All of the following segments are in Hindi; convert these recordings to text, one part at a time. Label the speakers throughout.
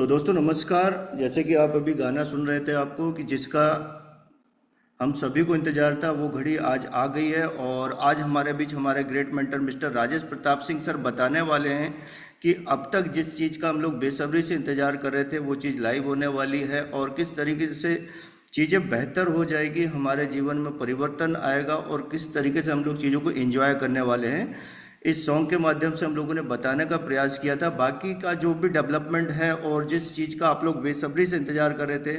Speaker 1: तो दोस्तों नमस्कार। जैसे कि आप अभी गाना सुन रहे थे आपको कि जिसका हम सभी को इंतजार था वो घड़ी आज आ गई है और आज हमारे बीच हमारे great mentor mister Rajesh Pratap Singh sir बताने वाले हैं कि अब तक जिस चीज़ का हम लोग बेसब्री से इंतजार कर रहे थे वो चीज़ लाइव होने वाली है और किस तरीके से चीज़ें बेहतर हो जाएगी, हमारे जीवन में परिवर्तन आएगा और किस तरीके से हम लोग चीज़ों को एंजॉय करने वाले हैं। इस सॉन्ग के माध्यम से हम लोगों ने बताने का प्रयास किया था। बाकी का जो भी डेवलपमेंट है और जिस चीज़ का आप लोग बेसब्री से इंतजार कर रहे थे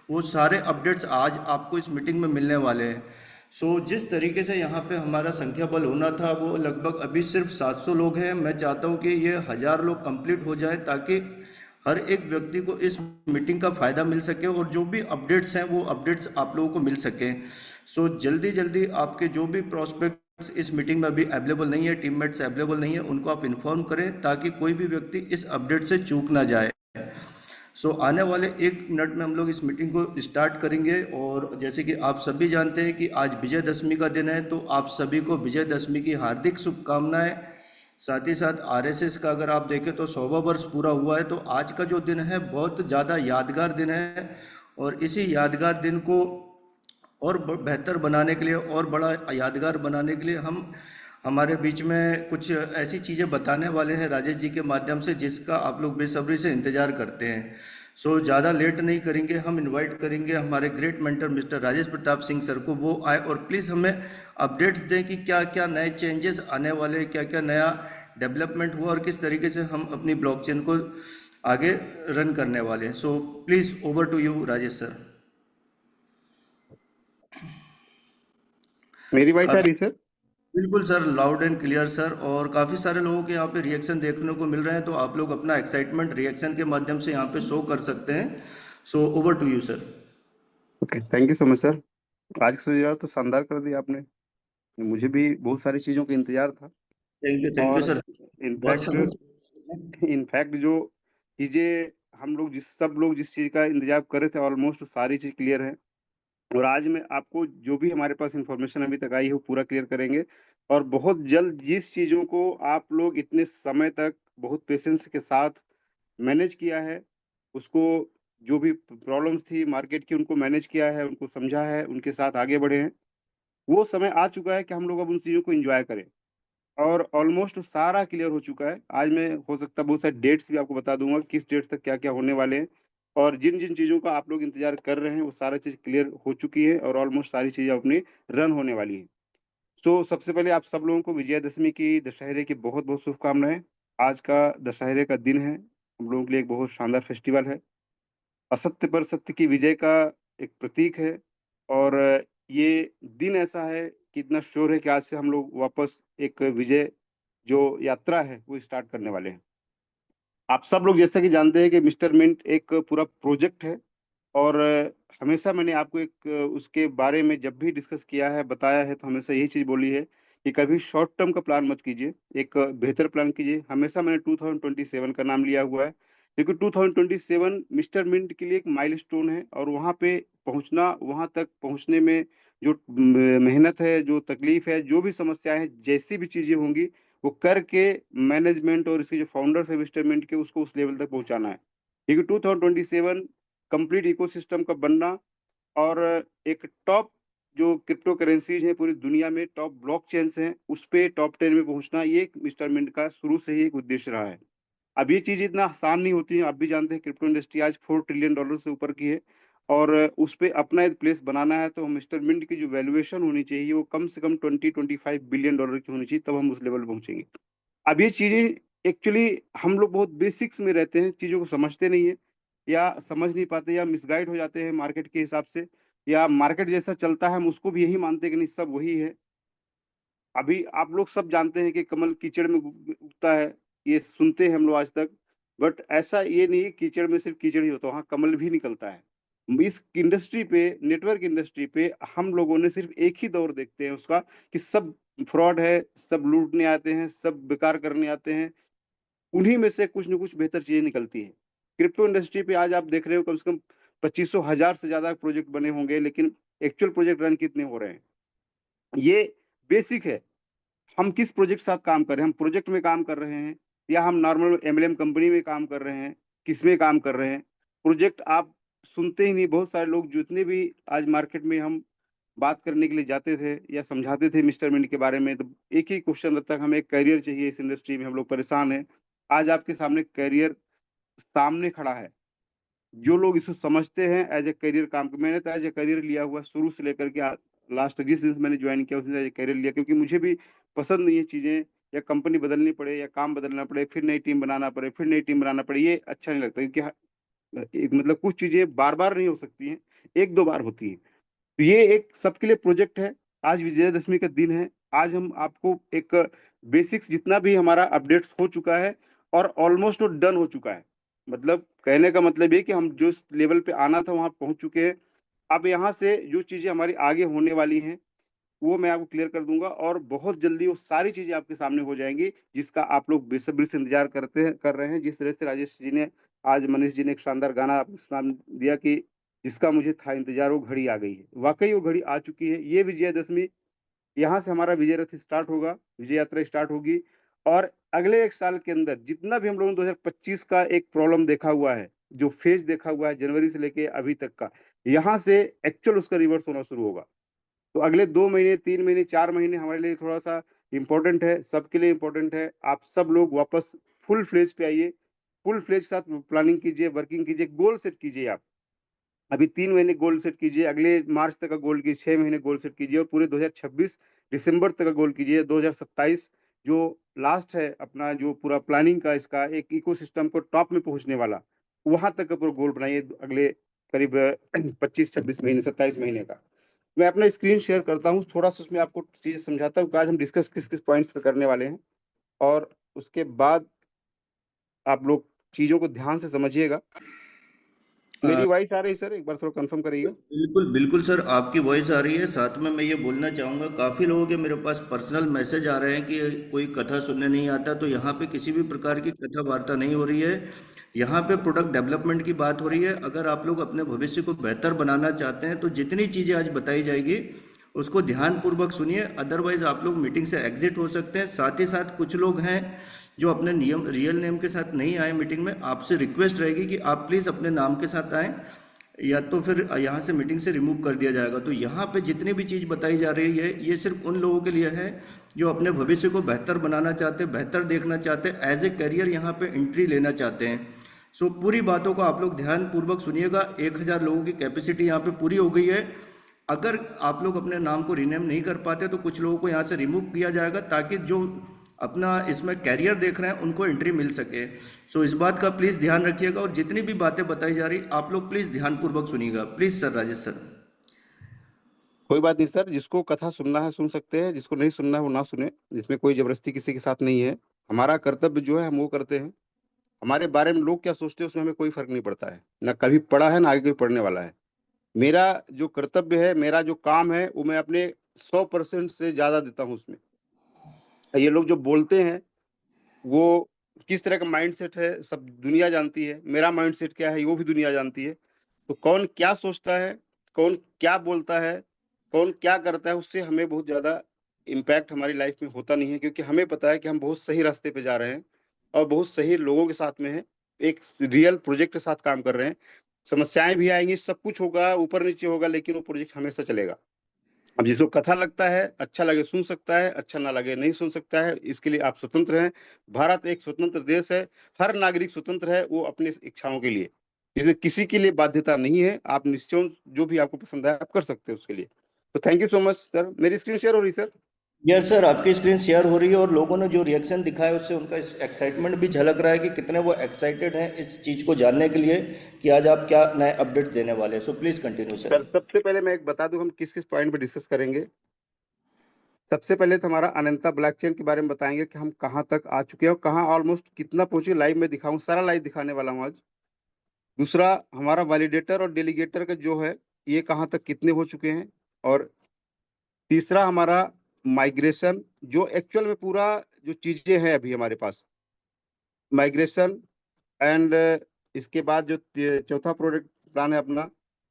Speaker 1: वो सारे अपडेट्स आज आपको इस मीटिंग में मिलने वाले हैं। जिस तरीके से यहाँ पे हमारा संख्या बल होना था वो लगभग अभी सिर्फ 700 लोग हैं। मैं चाहता हूँ कि ये 1000 लोग कंप्लीट हो जाएं ताकि हर एक व्यक्ति को इस मीटिंग का फ़ायदा मिल सके और जो भी अपडेट्स हैं वो अपडेट्स आप लोगों को मिल सकें। जल्दी जल्दी आपके जो भी प्रोस्पेक्ट्स इस मीटिंग में अभी अवेलेबल नहीं है, टीममेट्स अवेलेबल नहीं है, उनको आप इन्फॉर्म करें ताकि कोई भी व्यक्ति इस अपडेट से चूक ना जाए। आने वाले 1 मिनट में हम लोग इस मीटिंग को स्टार्ट करेंगे और जैसे कि आप सभी जानते हैं कि आज विजयदशमी का दिन है, तो आप सभी को विजयदशमी की हार्दिक शुभकामनाएं। साथ ही साथ आरएसएस का अगर आप देखें तो 100वां वर्ष पूरा हुआ है, तो आज का जो दिन है बहुत ज़्यादा यादगार दिन है और इसी यादगार दिन को और बेहतर बनाने के लिए और बड़ा यादगार बनाने के लिए हम हमारे बीच में कुछ ऐसी चीज़ें बताने वाले हैं राजेश जी के माध्यम से जिसका आप लोग बेसब्री से इंतज़ार करते हैं। ज़्यादा लेट नहीं करेंगे, हम इनवाइट करेंगे हमारे great mentor mister Rajesh Pratap Singh sir को, वो आए और प्लीज़ हमें अपडेट्स दें कि क्या क्या नए चेंजेस आने वाले हैं, क्या क्या नया डेवलपमेंट हुआ और किस तरीके से हम अपनी ब्लॉकचेन को आगे रन करने वाले हैं। Please over to you Rajesh sir.
Speaker 2: मेरी वॉइस आ
Speaker 1: काफ़ी
Speaker 2: रही सर?
Speaker 1: बिल्कुल sir, loud and clear sir. और काफ़ी सारे लोगों के यहाँ पे रिएक्शन देखने को मिल रहे हैं, तो आप लोग अपना एक्साइटमेंट रिएक्शन के माध्यम से यहाँ पे शो कर सकते हैं। Over to you sir.
Speaker 2: Okay, thank you so much sir. आज का सजाया तो शानदार कर दिया आपने। मुझे भी बहुत सारी चीज़ों का इंतजार था।
Speaker 1: थैंक यू
Speaker 2: और
Speaker 1: सर। बहुत
Speaker 2: इनफैक्ट
Speaker 1: समय
Speaker 2: इनफैक्ट जो चीज़ें हम लोग सब लोग जिस चीज़ का इंतजार कर रहे थे ऑलमोस्ट सारी चीज़ क्लियर है। और आज मैं आपको जो भी हमारे पास इंफॉर्मेशन अभी तक आई है वो पूरा क्लियर करेंगे। और बहुत जल्द जिस चीज़ों को आप लोग इतने समय तक बहुत पेशेंस के साथ मैनेज किया है, उसको जो भी प्रॉब्लम्स थी मार्केट की उनको मैनेज किया है, उनको समझा है, उनके साथ आगे बढ़े हैं। वो समय आ चुका है कि हम लोग अब उन चीज़ों को एन्जॉय करें। और ऑलमोस्ट सारा क्लियर हो चुका है। आज मैं हो सकता है बहुत सारे डेट्स भी आपको बता दूँगा, किस डेट तक क्या-क्या होने वाले हैं। और जिन-जिन चीज़ों का आप लोग इंतज़ार कर रहे हैं, वो सारा चीज़ क्लियर हो चुकी है और ऑलमोस्ट सारी चीज़ें अपनी रन होने वाली हैं। सबसे पहले आप सब लोगों को विजयदशमी की, दशहरे की बहुत-बहुत शुभकामनाएँ। आज का दशहरे का दिन है, हम लोगों के लिए एक बहुत शानदार फेस्टिवल है। असत्य पर सत्य की विजय का एक प्रतीक है। और ये दिन ऐसा है कि इतना श्योर है कि आज से हम लोग वापस एक विजय जो यात्रा है वो स्टार्ट करने वाले हैं। आप सब लोग जैसा कि जानते हैं कि मिस्टर मिंट एक पूरा प्रोजेक्ट है। और हमेशा मैंने आपको एक उसके बारे में जब भी डिस्कस किया है, बताया है, तो हमेशा यही चीज़ बोली है कि कभी शॉर्ट टर्म का प्लान मत कीजिए, एक बेहतर प्लान कीजिए। हमेशा मैंने 2027 का नाम लिया हुआ है, क्योंकि 2027 मिस्टर मिंट के लिए एक माइलस्टोन है और वहाँ पे पहुँचना, वहाँ तक पहुँचने में जो मेहनत है, जो तकलीफ है, जो भी समस्याएँ हैं, जैसी भी चीज़ें होंगी, वो करके मैनेजमेंट और इसके जो फाउंडर्स हैं मिस्टर मिंट के, उसको उस लेवल तक पहुँचाना है। क्योंकि 2027 कंप्लीट इकोसिस्टम का बनना और एक टॉप जो क्रिप्टो करेंसीज हैं पूरी दुनिया में, टॉप ब्लॉकचेन्स हैं, उस पे टॉप 10 में पहुँचना, ये एक मिस्टर मिंट का शुरू से ही एक उद्देश्य रहा है। अब ये चीज़ इतना आसान नहीं होती है, आप भी जानते हैं क्रिप्टो इंडस्ट्री आज $4 ट्रिलियन से ऊपर की है। और उस पे अपना एक प्लेस बनाना है, तो मिस्टर मिंट की जो वैल्यूएशन होनी चाहिए वो कम से कम $20-25 बिलियन की होनी चाहिए, तब हम उस लेवल पे पहुँचेंगे। अब ये चीज़ें एक्चुअली हम लोग बहुत बेसिक्स में रहते हैं, चीज़ों को समझते नहीं हैं या समझ नहीं पाते या मिसगाइड हो जाते हैं मार्केट के हिसाब से, या मार्केट जैसा चलता है हम उसको भी यही मानते हैं कि नहीं सब वही है। अभी आप लोग सब जानते हैं कि कमल कीचड़ में उगता है, ये सुनते हैं हम लोग आज तक। बट ऐसा ये नहीं है कीचड़ में सिर्फ कीचड़ ही होता है, वहाँ कमल भी निकलता है। इस इंडस्ट्री पे, नेटवर्क इंडस्ट्री पे हम लोगों ने सिर्फ एक ही दौर देखते हैं उसका, कि सब फ्रॉड है, सब लूटने आते हैं, सब बेकार करने आते हैं। उन्हीं में से कुछ न कुछ बेहतर चीज़ें निकलती हैं। क्रिप्टो इंडस्ट्री पे आज आप देख रहे हो कम से कम 2500 हज़ार से ज़्यादा प्रोजेक्ट बने होंगे, लेकिन एक्चुअल प्रोजेक्ट रन कितने हो रहे हैं? ये बेसिक है। हम किस प्रोजेक्ट के साथ काम कर रहे हैं? हम प्रोजेक्ट में काम कर रहे हैं या हम नॉर्मल एमएलएम कंपनी में काम कर रहे हैं? किसमें काम कर रहे हैं। प्रोजेक्ट आप सुनते ही नहीं, बहुत सारे लोग जितने भी आज मार्केट में हम बात करने के लिए जाते थे या समझाते थे मिस्टर मिंट के बारे में, तो एक ही क्वेश्चन रहता है, हमें एक करियर चाहिए इस इंडस्ट्री में, हम लोग परेशान हैं। आज आपके सामने करियर सामने खड़ा है। जो लोग इसको समझते हैं एज ए करियर काम को, मैंने तो एज ए करियर लिया हुआ शुरू से लेकर के लास्ट जिस दिन से मैंने ज्वाइन किया उस दिन एज ए करियर लिया, क्योंकि मुझे भी पसंद नहीं है चीजें या कंपनी बदलनी पड़े या काम बदलना पड़े, फिर नई टीम बनाना पड़े, फिर नई टीम बनाना पड़े, ये अच्छा नहीं लगता। क्योंकि एक मतलब कुछ चीजें बार बार नहीं हो सकती हैं, एक दो बार होती हैं। तो ये एक सबके लिए प्रोजेक्ट है। आज विजयदशमी का दिन है। आज हम आपको एक बेसिक्स जितना भी हमारा अपडेट हो चुका है और ऑलमोस्ट वो डन हो चुका है। मतलब कहने का मतलब ये कि हम जो लेवल पे आना था वहां पहुंच चुके हैं। अब यहाँ से जो चीजें हमारी आगे होने वाली हैं वो मैं आपको क्लियर कर दूंगा, और बहुत जल्दी वो सारी चीजें आपके सामने हो जाएंगी जिसका आप लोग बेसब्री से इंतजार कर रहे हैं। जिस तरह से राजेश जी ने, आज मनीष जी ने एक शानदार गाना आपको सुना दिया कि जिसका मुझे था इंतजार, वो घड़ी आ गई है। वाकई वो घड़ी आ चुकी है। ये विजयदशमी, यहाँ से हमारा विजय रथ स्टार्ट होगा, विजय यात्रा स्टार्ट होगी। और अगले एक साल के अंदर जितना भी हम लोगों ने 2025 का एक प्रॉब्लम देखा हुआ है, जो फेज देखा हुआ है जनवरी से लेके अभी तक का, यहाँ से एक्चुअल उसका रिवर्स होना शुरू होगा। तो अगले 2 महीने, 3 महीने, 4 महीने हमारे लिए थोड़ा सा इंपॉर्टेंट है, सबके लिए इंपॉर्टेंट है। आप सब लोग वापस फुल फ्लेज पे आइए, फुल फ्लेज के साथ प्लानिंग कीजिए, वर्किंग कीजिए, गोल सेट कीजिए। आप अभी 3 महीने गोल सेट कीजिए, अगले मार्च तक का गोल कीजिए, 6 महीने गोल सेट कीजिए, और पूरे 2026 दिसंबर तक का गोल कीजिए। 2027 जो लास्ट है अपना, जो पूरा प्लानिंग का इसका एक इकोसिस्टम को टॉप में पहुंचने वाला, वहां तक का पूरा गोल बनाइए अगले करीब 25-26 महीने, 27 महीने का। मैं अपना स्क्रीन शेयर करता हूँ, थोड़ा सा उसमें आपको चीजें समझाता हूँ कि आज हम डिस्कस किस किस पॉइंट्स पे करने वाले हैं, और उसके बाद आप लोग चीजों को ध्यान से समझिएगा। मेरी वॉइस आ रही है सर? एक बार थोड़ा कंफर्म करिएगा।
Speaker 1: बिल्कुल बिल्कुल सर, आपकी वॉइस आ रही है। साथ में मैं ये बोलना चाहूँगा, काफ़ी लोगों के मेरे पास पर्सनल मैसेज आ रहे हैं कि कोई कथा सुनने नहीं आता। तो यहाँ पे किसी भी प्रकार की कथा वार्ता नहीं हो रही है। यहाँ पे प्रोडक्ट डेवलपमेंट की बात हो रही है। अगर आप लोग अपने भविष्य को बेहतर बनाना चाहते हैं तो जितनी चीज़ें आज बताई जाएगी उसको ध्यानपूर्वक सुनिए, अदरवाइज आप लोग मीटिंग से एग्जिट हो सकते हैं। साथ ही साथ कुछ लोग हैं जो अपने नियम रियल नेम के साथ नहीं आए मीटिंग में, आपसे रिक्वेस्ट रहेगी कि आप प्लीज़ अपने नाम के साथ आएँ, या तो फिर यहाँ से मीटिंग से रिमूव कर दिया जाएगा। तो यहाँ पे जितनी भी चीज़ बताई जा रही है ये सिर्फ उन लोगों के लिए है जो अपने भविष्य को बेहतर बनाना चाहते हैं, बेहतर देखना चाहते हैं, एज ए करियर यहाँ पे एंट्री लेना चाहते हैं। सो पूरी बातों को आप लोग ध्यानपूर्वक सुनिएगा। 1000 लोगों की कैपेसिटी यहाँ पे पूरी हो गई है। अगर आप लोग अपने नाम को रीनेम नहीं कर पाते तो कुछ लोगों को यहाँ से रिमूव किया जाएगा, ताकि जो अपना इसमें कैरियर देख रहे हैं उनको एंट्री मिल सके। सो इस बात का प्लीज़ ध्यान रखिएगा, और जितनी भी बातें बताई जा रही आप लोग प्लीज़ ध्यानपूर्वक सुनिएगा। Please sir, Rajesh sir.
Speaker 2: कोई बात नहीं सर, जिसको कथा सुनना है सुन सकते हैं, जिसको नहीं सुनना है वो ना सुने। इसमें कोई जबरदस्ती किसी के साथ नहीं है। हमारा कर्तव्य जो है हम वो करते हैं। हमारे बारे में लोग क्या सोचते हैं उसमें हमें कोई फर्क नहीं पड़ता है, ना कभी पढ़ा है ना आगे कोई पढ़ने वाला है। मेरा जो कर्तव्य है, मेरा जो काम है, वो मैं अपने 100% से ज्यादा देता हूँ उसमें। ये लोग जो बोलते हैं वो किस तरह का माइंडसेट है सब दुनिया जानती है, मेरा माइंडसेट क्या है वो भी दुनिया जानती है। तो कौन क्या सोचता है, कौन क्या बोलता है, कौन क्या करता है, उससे हमें बहुत ज्यादा इम्पैक्ट हमारी लाइफ में होता नहीं है, क्योंकि हमें पता है कि हम बहुत सही रास्ते पे जा रहे हैं और बहुत सही लोगों के साथ में हैं, एक रियल प्रोजेक्ट के साथ काम कर रहे हैं। समस्याएं भी आएंगी, सब कुछ होगा, ऊपर नीचे होगा, लेकिन वो प्रोजेक्ट हमेशा चलेगा। अब जिसको कथा लगता है, अच्छा लगे सुन सकता है, अच्छा ना लगे नहीं सुन सकता है, इसके लिए आप स्वतंत्र हैं। भारत एक स्वतंत्र देश है। हर नागरिक स्वतंत्र है वो अपनी इच्छाओं के लिए। इसमें किसी के लिए बाध्यता नहीं है। आप निश्चय जो भी आपको पसंद है आप कर सकते हैं उसके लिए। तो thank you so much sir. मेरी स्क्रीन शेयर हो रही सर?
Speaker 1: यस सर, आपकी स्क्रीन शेयर हो रही है, और लोगों ने जो रिएक्शन दिखाया उससे उनका एक्साइटमेंट भी झलक रहा है कि कितने वो एक्साइटेड हैं इस चीज़ को जानने के लिए कि आज आप क्या नए अपडेट देने वाले हैं। So please continue sir.
Speaker 2: Sir सबसे पहले मैं एक बता दूं हम किस किस पॉइंट पे डिस्कस करेंगे। सबसे पहले तो हमारा अनंता ब्लॉकचेन के बारे में बताएंगे कि हम कहाँ तक आ चुके हैं और कहाँ ऑलमोस्ट कितना पहुंचे। लाइव में दिखाऊं, सारा लाइव दिखाने वाला हूँ आज। दूसरा हमारा वैलिडेटर और डेलीगेटर का जो है ये कहाँ तक कितने हो चुके हैं। और तीसरा हमारा माइग्रेशन, जो एक्चुअल में पूरा जो चीजें हैं अभी हमारे पास, माइग्रेशन एंड इसके बाद जो चौथा प्रोडक्ट प्लान है अपना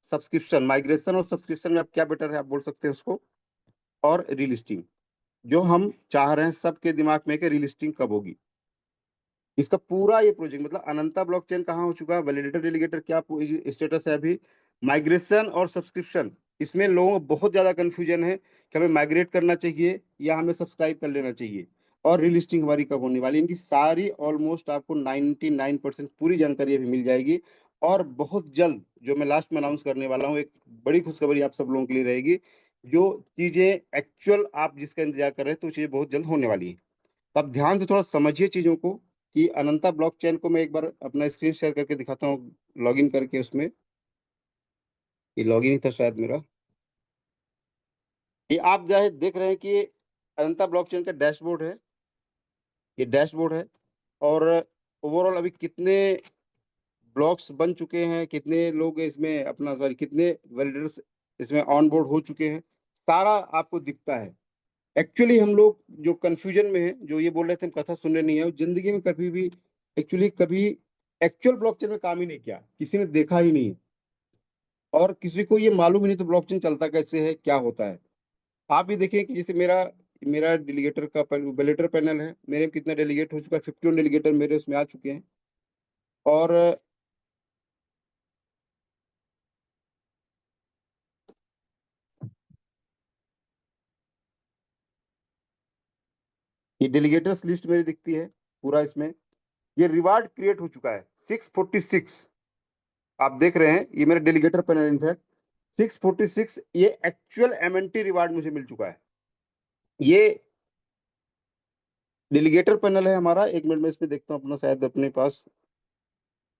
Speaker 2: सब्सक्रिप्शन। माइग्रेशन और सब्सक्रिप्शन में अब क्या बेटर है आप बोल सकते हैं उसको। और रीलिस्टिंग, जो हम चाह रहे हैं सबके दिमाग में कि रीलिस्टिंग कब होगी। इसका पूरा ये प्रोजेक्ट मतलब अनंता ब्लॉकचेन कहाँ हो चुका है, वैलिडेटर डेलीगेटर क्या स्टेटस है अभी, माइग्रेशन और सब्सक्रिप्शन, इसमें लोगों को बहुत ज्यादा कंफ्यूजन है कि हमें माइग्रेट करना चाहिए या हमें सब्सक्राइब कर लेना चाहिए, और रिलिस्टिंग हमारी कब होने वाली, इनकी सारी ऑलमोस्ट आपको 99% पूरी जानकारी अभी मिल जाएगी। और बहुत जल्द जो मैं लास्ट में अनाउंस करने वाला हूँ, एक बड़ी खुशखबरी आप सब लोगों के लिए रहेगी, जो चीजें एक्चुअल आप जिसका इंतजार कर रहे हैं, तो चीजें बहुत जल्द होने वाली है। तो आप ध्यान से थोड़ा समझिए चीजों को, कि अनंता ब्लॉकचेन को मैं एक बार अपना स्क्रीन शेयर करके दिखाता हूँ, लॉगिन करके उसमें, ये लॉगिन ही था शायद मेरा। ये आप जो है देख रहे हैं कि ये अनंता ब्लॉकचेन का डैशबोर्ड है, ये डैशबोर्ड है। और ओवरऑल अभी कितने ब्लॉक्स बन चुके हैं, कितने लोग इसमें अपना सॉरी कितने वैलिडेटर्स इसमें ऑन बोर्ड हो चुके हैं, सारा आपको दिखता है। एक्चुअली हम लोग जो कंफ्यूजन में है, जो ये बोल रहे थे हम कथा सुनने नहीं है, वो जिंदगी में कभी भी एक्चुअली कभी एक्चुअल ब्लॉकचेन में काम ही नहीं किया, किसी ने देखा ही नहीं है, और किसी को ये मालूम ही नहीं तो ब्लॉकचेन चलता कैसे है, क्या होता है। आप भी देखें कि जैसे मेरा मेरा डेलीगेटर का वैलिडेटर पैनल है, मेरे में कितना डेलीगेट हो चुका है, 51 डेलीगेटर मेरे उसमें आ चुके हैं। और ये डेलीगेटर्स लिस्ट मेरी दिखती है पूरा इसमें। ये रिवार्ड क्रिएट हो चुका है 646, आप देख रहे हैं ये मेरा डेलीगेटर पैनल, इनफैक्ट 646 ये एक्चुअल एमएनटी रिवार्ड मुझे मिल चुका है। ये डेलीगेटर पैनल है हमारा, एक मिनट में इसमें देखता हूँ अपना, शायद अपने पास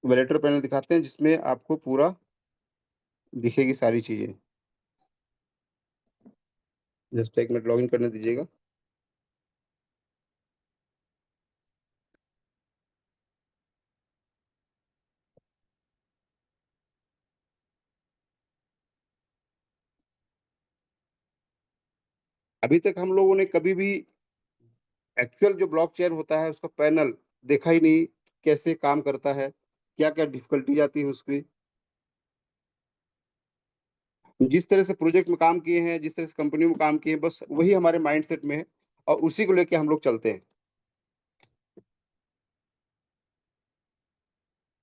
Speaker 2: वैलिडेटर पैनल दिखाते हैं जिसमें आपको पूरा दिखेगी सारी चीजें। जस्ट एक मिनट लॉगिन करने दीजिएगा। अभी तक हम लोगों ने कभी भी एक्चुअल जो ब्लॉकचेन होता है उसका पैनल देखा ही नहीं, कैसे काम करता है, क्या क्या डिफिकल्टी आती है उसकी। जिस तरह से प्रोजेक्ट में काम किए हैं, जिस तरह से कंपनी में काम किए हैं, बस वही हमारे माइंडसेट में है, और उसी को लेके हम लोग चलते हैं।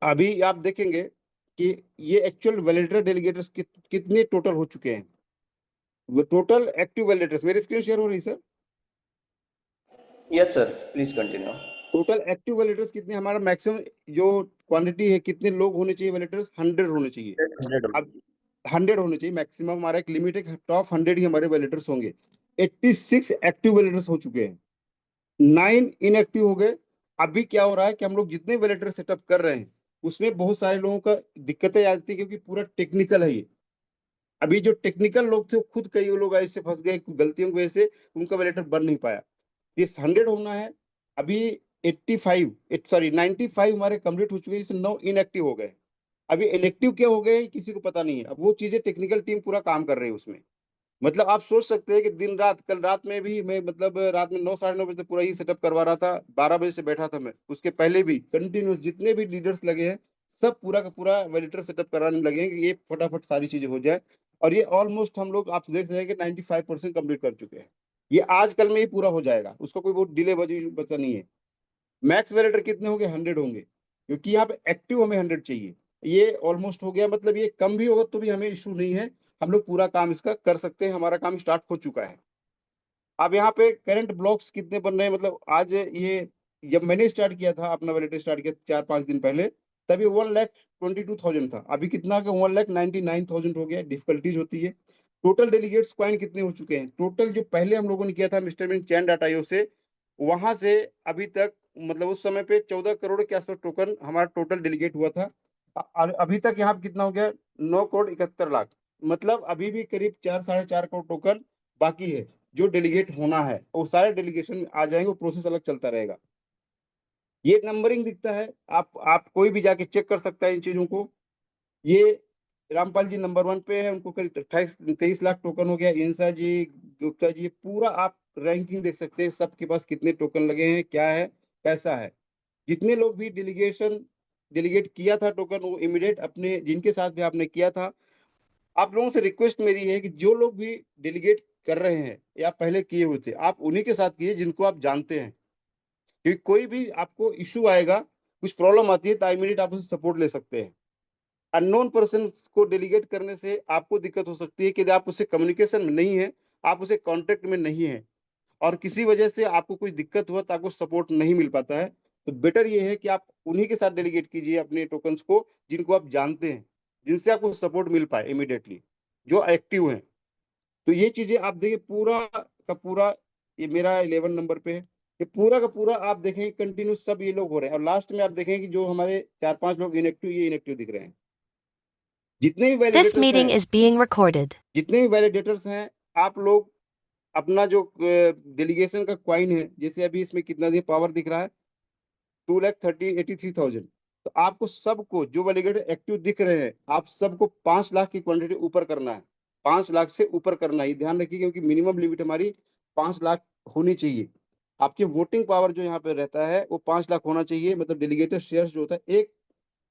Speaker 2: अभी आप देखेंगे कि ये एक्चुअल वैलिडेटर डेलीगेटर्स कितने टोटल हो चुके हैं, वो टोटल एक्टिव वैलिडेटर्स, मेरी स्क्रीन शेयर हो रही है sir?
Speaker 1: Yes sir, please continue.
Speaker 2: Total active validators कितने, हमारा मैक्सिमम जो क्वांटिटी है, कितने लोग होने चाहिए वैलिडेटर्स, 100 होने चाहिए।
Speaker 1: 100।
Speaker 2: अब 100 होने चाहिए मैक्सिमम, हमारा एक लिमिट है, टॉप 100 ही हमारे वैलिडेटर्स होंगे। 86 एक्टिव वैलिडेटर्स हो चुके हैं, 9 इनएक्टिव हो गए। अभी क्या हो रहा है कि हम लोग जितने वैलिडेटर सेटअप कर रहे हैं, उसमें बहुत सारे लोगों का दिक्कतें आती है, क्योंकि पूरा टेक्निकल है ये। अभी जो टेक्निकल लोग थे, खुद कई लोग ऐसे फंस गए गलतियों की वजह से, उनका वैलिडेटर बन नहीं पाया। ये 100 होना है। अभी 85 सॉरी 95 हमारे कंप्लीट हो चुके हैं, जिसमें 9 इनएक्टिव हो गए। अभी इनएक्टिव क्या हो गए किसी को पता नहीं है, अब वो चीजें टेक्निकल टीम पूरा काम कर रही है उसमें। मतलब आप सोच सकते हैं कि दिन रात, कल रात में भी मैं मतलब रात में 9 साढ़े 9 बजे तक पूरा ही सेटअप करवा रहा था, 12 बजे से बैठा था मैं, उसके पहले भी कंटिन्यूस जितने भी लीडर्स लगे हैं, सब पूरा का पूरा वैलिडेटर सेटअप कराने लगे हैं कि ये फटाफट सारी चीजें हो जाए। और ये ऑलमोस्ट हम लोग आप देख रहे हैं कि 95% कंप्लीट कर चुके हैं। ये आज कल में ही पूरा हो जाएगा, उसका कोई बहुत डिले बचा नहीं है। मैक्स वैलिडेटर कितने होंगे, 100 होंगे, क्योंकि यहाँ पे एक्टिव हमें 100 चाहिए। ये ऑलमोस्ट हो गया, मतलब ये कम भी होगा तो भी हमें इशू नहीं है, हम लोग पूरा काम इसका कर सकते हैं, हमारा काम स्टार्ट हो चुका है। अब यहाँ पे करंट ब्लॉक्स कितने बन रहे हैं, मतलब आज ये जब मैंने स्टार्ट किया था अपना वैलिडेटर स्टार्ट किया 4-5 दिन पहले, तभी 1,22,000 था, अभी कितना का 1,99,000 हो गया। डिफिकल्टीज होती है। टोटल डेलीगेट्स क्वाइन कितने हो चुके हैं, टोटल जो पहले हम लोगों ने किया था मिस्टर बिन चैन डाटा से, वहां से अभी तक, मतलब उस समय पे 14 करोड़ के आसपास टोकन हमारा टोटल डेलीगेट हुआ था। अभी तक यहाँ पे कितना हो गया, 9,71,00,000, मतलब अभी भी करीब 4-4.5 करोड़ टोकन बाकी है जो डेलीगेट होना है, और सारे डेलीगेशन आ जाएंगे, वो प्रोसेस अलग चलता रहेगा। ये नंबरिंग दिखता है, आप कोई भी जाके चेक कर सकता है इन चीजों को। ये रामपाल जी नंबर 1 पे है, उनको करीब 28-23 लाख टोकन हो गया। इंसा जी, गुप्ता जी, पूरा आप रैंकिंग देख सकते हैं, सबके पास कितने टोकन लगे हैं, क्या है, कैसा है। जितने लोग भी डेलीगेट किया था टोकन, वो इमीडिएट अपने जिनके साथ भी आपने किया था, आप लोगों से रिक्वेस्ट मेरी है कि जो लोग भी डेलीगेट कर रहे हैं या पहले किए हुए थे, आप उन्हीं के साथ कीजिए जिनको आप जानते हैं, क्योंकि कोई भी आपको इशू आएगा, कुछ प्रॉब्लम आती है तो इमीडिएट आप उससे सपोर्ट ले सकते हैं। अननोन पर्सन को डेलीगेट करने से आपको दिक्कत हो सकती है कि यदि आप उससे कम्युनिकेशन में नहीं है, आप उसे कॉन्टेक्ट में नहीं है और किसी वजह से आपको कोई दिक्कत हुआ तो आपको सपोर्ट नहीं मिल पाता है, तो बेटर ये है कि आप उन्हीं के साथ डेलीगेट कीजिए अपने टोकन्स को जिनको आप जानते हैं, जिनसे आपको सपोर्ट मिल पाए इमीडिएटली, जो एक्टिव हैं। तो ये चीजें आप देखिए पूरा का पूरा, ये मेरा 11 नंबर पे है, ये पूरा का पूरा आप देखेंगे कंटिन्यू सब ये लोग हो रहे हैं और लास्ट में आप देखेंगे कि जो हमारे 4-5 लोग इनएक्टिव, ये इनएक्टिव दिख रहे हैं। जितने भी
Speaker 3: This
Speaker 2: वैलिडेटर्स
Speaker 3: meeting
Speaker 2: हैं,
Speaker 3: is being recorded.
Speaker 2: जितने भी वैलिडेटर्स हैं, आप लोग अपना जो डेलीगेशन का क्वाइन है, जैसे अभी इसमें कितना दिया पावर दिख रहा है 2,83,000, तो आपको सबको जो वैलिडेटर एक्टिव दिख रहे हैं, आप सबको 5 लाख की क्वांटिटी ऊपर करना है, 5 लाख से ऊपर करना है, ध्यान रखिए क्योंकि मिनिमम लिमिट हमारी 5 लाख होनी चाहिए। आपके वोटिंग पावर जो यहाँ पे रहता है वो 5 लाख होना चाहिए, मतलब डेलीगेटर शेयर जो होता है, एक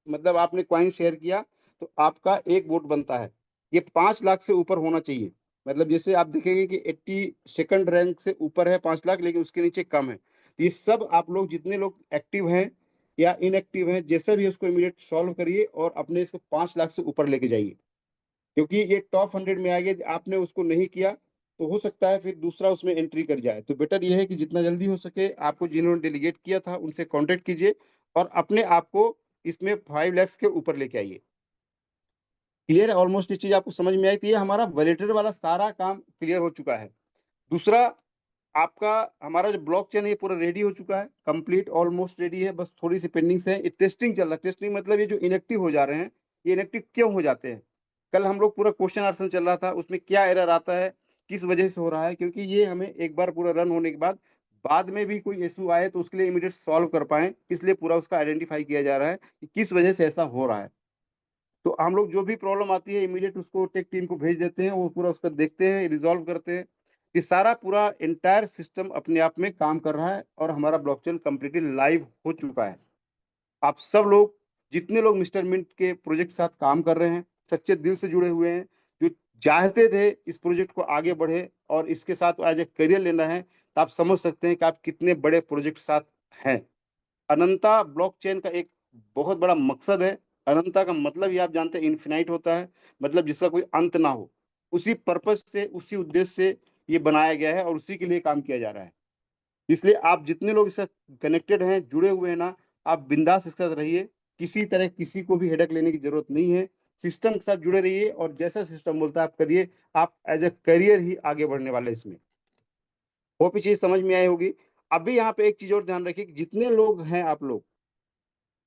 Speaker 2: मतलब आपने क्वाइन शेयर किया तो आपका एक वोट बनता है, ये 5 लाख से ऊपर होना चाहिए। मतलब जैसे आप देखेंगे कि 82nd रैंक से ऊपर है 5 लाख, लेकिन उसके नीचे कम है। ये सब आप लोग जितने लोग एक्टिव हैं या इनएक्टिव हैं, जैसे भी उसको इमीडिएट सॉल्व करिए और अपने इसको 5 लाख से ऊपर लेके जाइए, क्योंकि ये टॉप 100 में आ गया, आपने उसको नहीं किया तो हो सकता है फिर दूसरा उसमें एंट्री कर जाए। तो बेटर ये है कि जितना जल्दी हो सके आपको जिन्होंने डेलीगेट किया था उनसे कॉन्टेक्ट कीजिए और अपने आप को इसमें 5 लाख के ऊपर लेके आइए। क्लियर है? ऑलमोस्ट ये चीज आपको समझ में आई थी। ये हमारा वैलिडेटर वाला सारा काम क्लियर हो चुका है। दूसरा, आपका हमारा जो ब्लॉकचेन है ये पूरा रेडी हो चुका है, कंप्लीट ऑलमोस्ट रेडी है, बस थोड़ी सी पेंडिंग्स है। ये टेस्टिंग चल रहा है। टेस्टिंग मतलब ये जो इनएक्टिव हो जा रहे हैं, ये इनएक्टिव क्यों हो जाते हैं? कल हम लोग पूरा क्वेश्चन आंसर चल रहा था, उसमें क्या एरर आता है, किस वजह से हो रहा है, क्योंकि ये हमें एक बार पूरा रन होने के बाद में भी कोई इशू आए तो उसके लिए इमीडिएट सॉल्व कर पाए, इसलिए पूरा उसका आइडेंटिफाई किया जा रहा है कि किस वजह से ऐसा हो रहा है। तो हम लोग जो भी प्रॉब्लम आती है इमीडिएट उसको टेक टीम को भेज देते हैं, वो पूरा उसका देखते हैं, रिजॉल्व करते हैं। ये सारा पूरा एंटायर सिस्टम अपने आप में काम कर रहा है और हमारा ब्लॉकचेन कंप्लीटली लाइव हो चुका है। आप सब लोग, जितने लोग मिस्टर मिंट के प्रोजेक्ट के साथ काम कर रहे हैं, सच्चे दिल से जुड़े हुए हैं, जो चाहते थे इस प्रोजेक्ट को आगे बढ़े और इसके साथ एज ए करियर लेना है, तो आप समझ सकते हैं कि आप कितने बड़े प्रोजेक्ट साथ हैं। अनंता ब्लॉकचेन का एक बहुत बड़ा मकसद है। अनंता का मतलब ये आप जानते हैं इन्फिनाइट होता है, मतलब जिसका कोई अंत ना हो। उसी पर्पस से, उसी उद्देश्य से ये बनाया गया है और उसी के लिए काम किया जा रहा है। इसलिए आप जितने लोग इससे कनेक्टेड हैं, जुड़े हुए हैं ना, आप बिंदास इसके साथ रहिए। किसी तरह किसी को भी हेडक लेने की जरूरत नहीं है। सिस्टम के साथ जुड़े रहिए और जैसा सिस्टम बोलता है आप करिए। आप एज ए करियर ही आगे बढ़ने वाले इसमें। वो भी चीज समझ में आई होगी। अभी यहाँ पे एक चीज और ध्यान रखिए कि जितने लोग हैं आप लोग,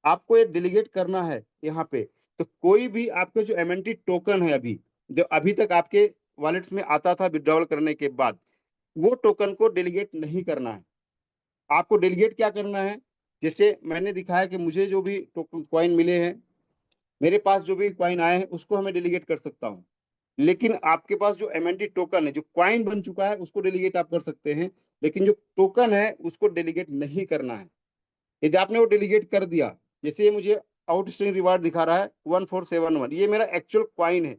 Speaker 2: आपको ये डेलीगेट करना है यहाँ पे, तो कोई भी आपके जो एमएनटी टोकन है अभी, जो अभी तक आपके वॉलेट्स में आता था विड्रॉवल करने के बाद, वो टोकन को डेलीगेट नहीं करना है। आपको डेलीगेट क्या करना है, जैसे मैंने दिखाया कि मुझे जो भी टोकन क्वाइन मिले हैं, मेरे पास जो भी क्वाइन आए हैं, उसको हमें डेलीगेट कर सकता हूँ। लेकिन आपके पास जो एमएनटी टोकन है, जो क्वाइन बन चुका है, उसको डेलीगेट आप कर सकते हैं, लेकिन जो टोकन है उसको डेलीगेट नहीं करना है। यदि आपने वो डेलीगेट कर दिया, जैसे ये मुझे आउटस्टैंडिंग रिवार्ड दिखा रहा है 1471, ये मेरा एक्चुअल क्वाइन है।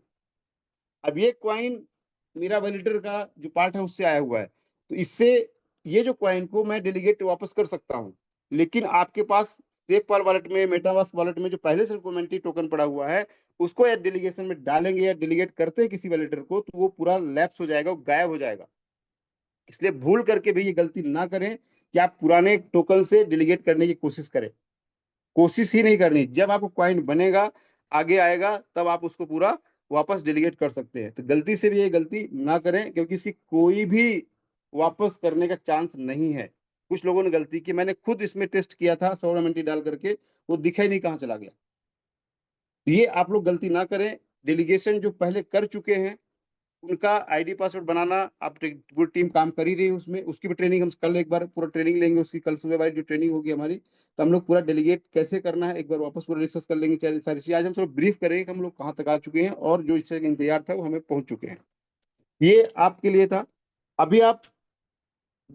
Speaker 2: अब ये क्वाइन मेरा वैलिडेटर का जो पार्ट है उससे आया हुआ है, तो इससे ये जो क्वाइन को मैं डेलीगेट वापस कर सकता हूँ। लेकिन आपके पास सेफपाल वॉलेट में, मेटामास्क वॉलेट में जो पहले से कम्युनिटी टोकन पड़ा हुआ है, उसको या डेलीगेशन में डालेंगे या डेलीगेट करते हैं किसी वैलिडेटर को, तो वो पूरा लैप्स हो जाएगा, वो गायब हो जाएगा। इसलिए भूल करके भी ये गलती ना करें कि आप पुराने टोकन से डेलीगेट करने की कोशिश करें। कोशिश ही नहीं करनी। जब आपको क्वाइन बनेगा, आगे आएगा, तब आप उसको पूरा वापस डेलीगेट कर सकते हैं। तो गलती से भी ये गलती ना करें, क्योंकि इसकी कोई भी वापस करने का चांस नहीं है। कुछ लोगों ने गलती की, मैंने खुद इसमें टेस्ट किया था 100 डाल करके, वो दिखा ही नहीं कहाँ चला गया। ये आप लोग गलती ना करें। डेलीगेशन जो पहले कर चुके हैं उनका आईडी पासवर्ड बनाना, आप पूरी टीम काम कर ही रही है उसमें, उसकी भी ट्रेनिंग हम कल एक बार पूरा ट्रेनिंग लेंगे। उसकी कल सुबह वाली जो ट्रेनिंग होगी हमारी, तो हम लोग पूरा डेलीगेट कैसे करना है एक बार वापस पूरा डिस्कस कर लेंगे। सारी चीज आज हम थोड़ा ब्रीफ करेंगे कि हम लोग कहाँ तक आ चुके हैं और जो इससे इंतजार था वो हमें पहुंच चुके हैं। ये आपके लिए था। अभी आप,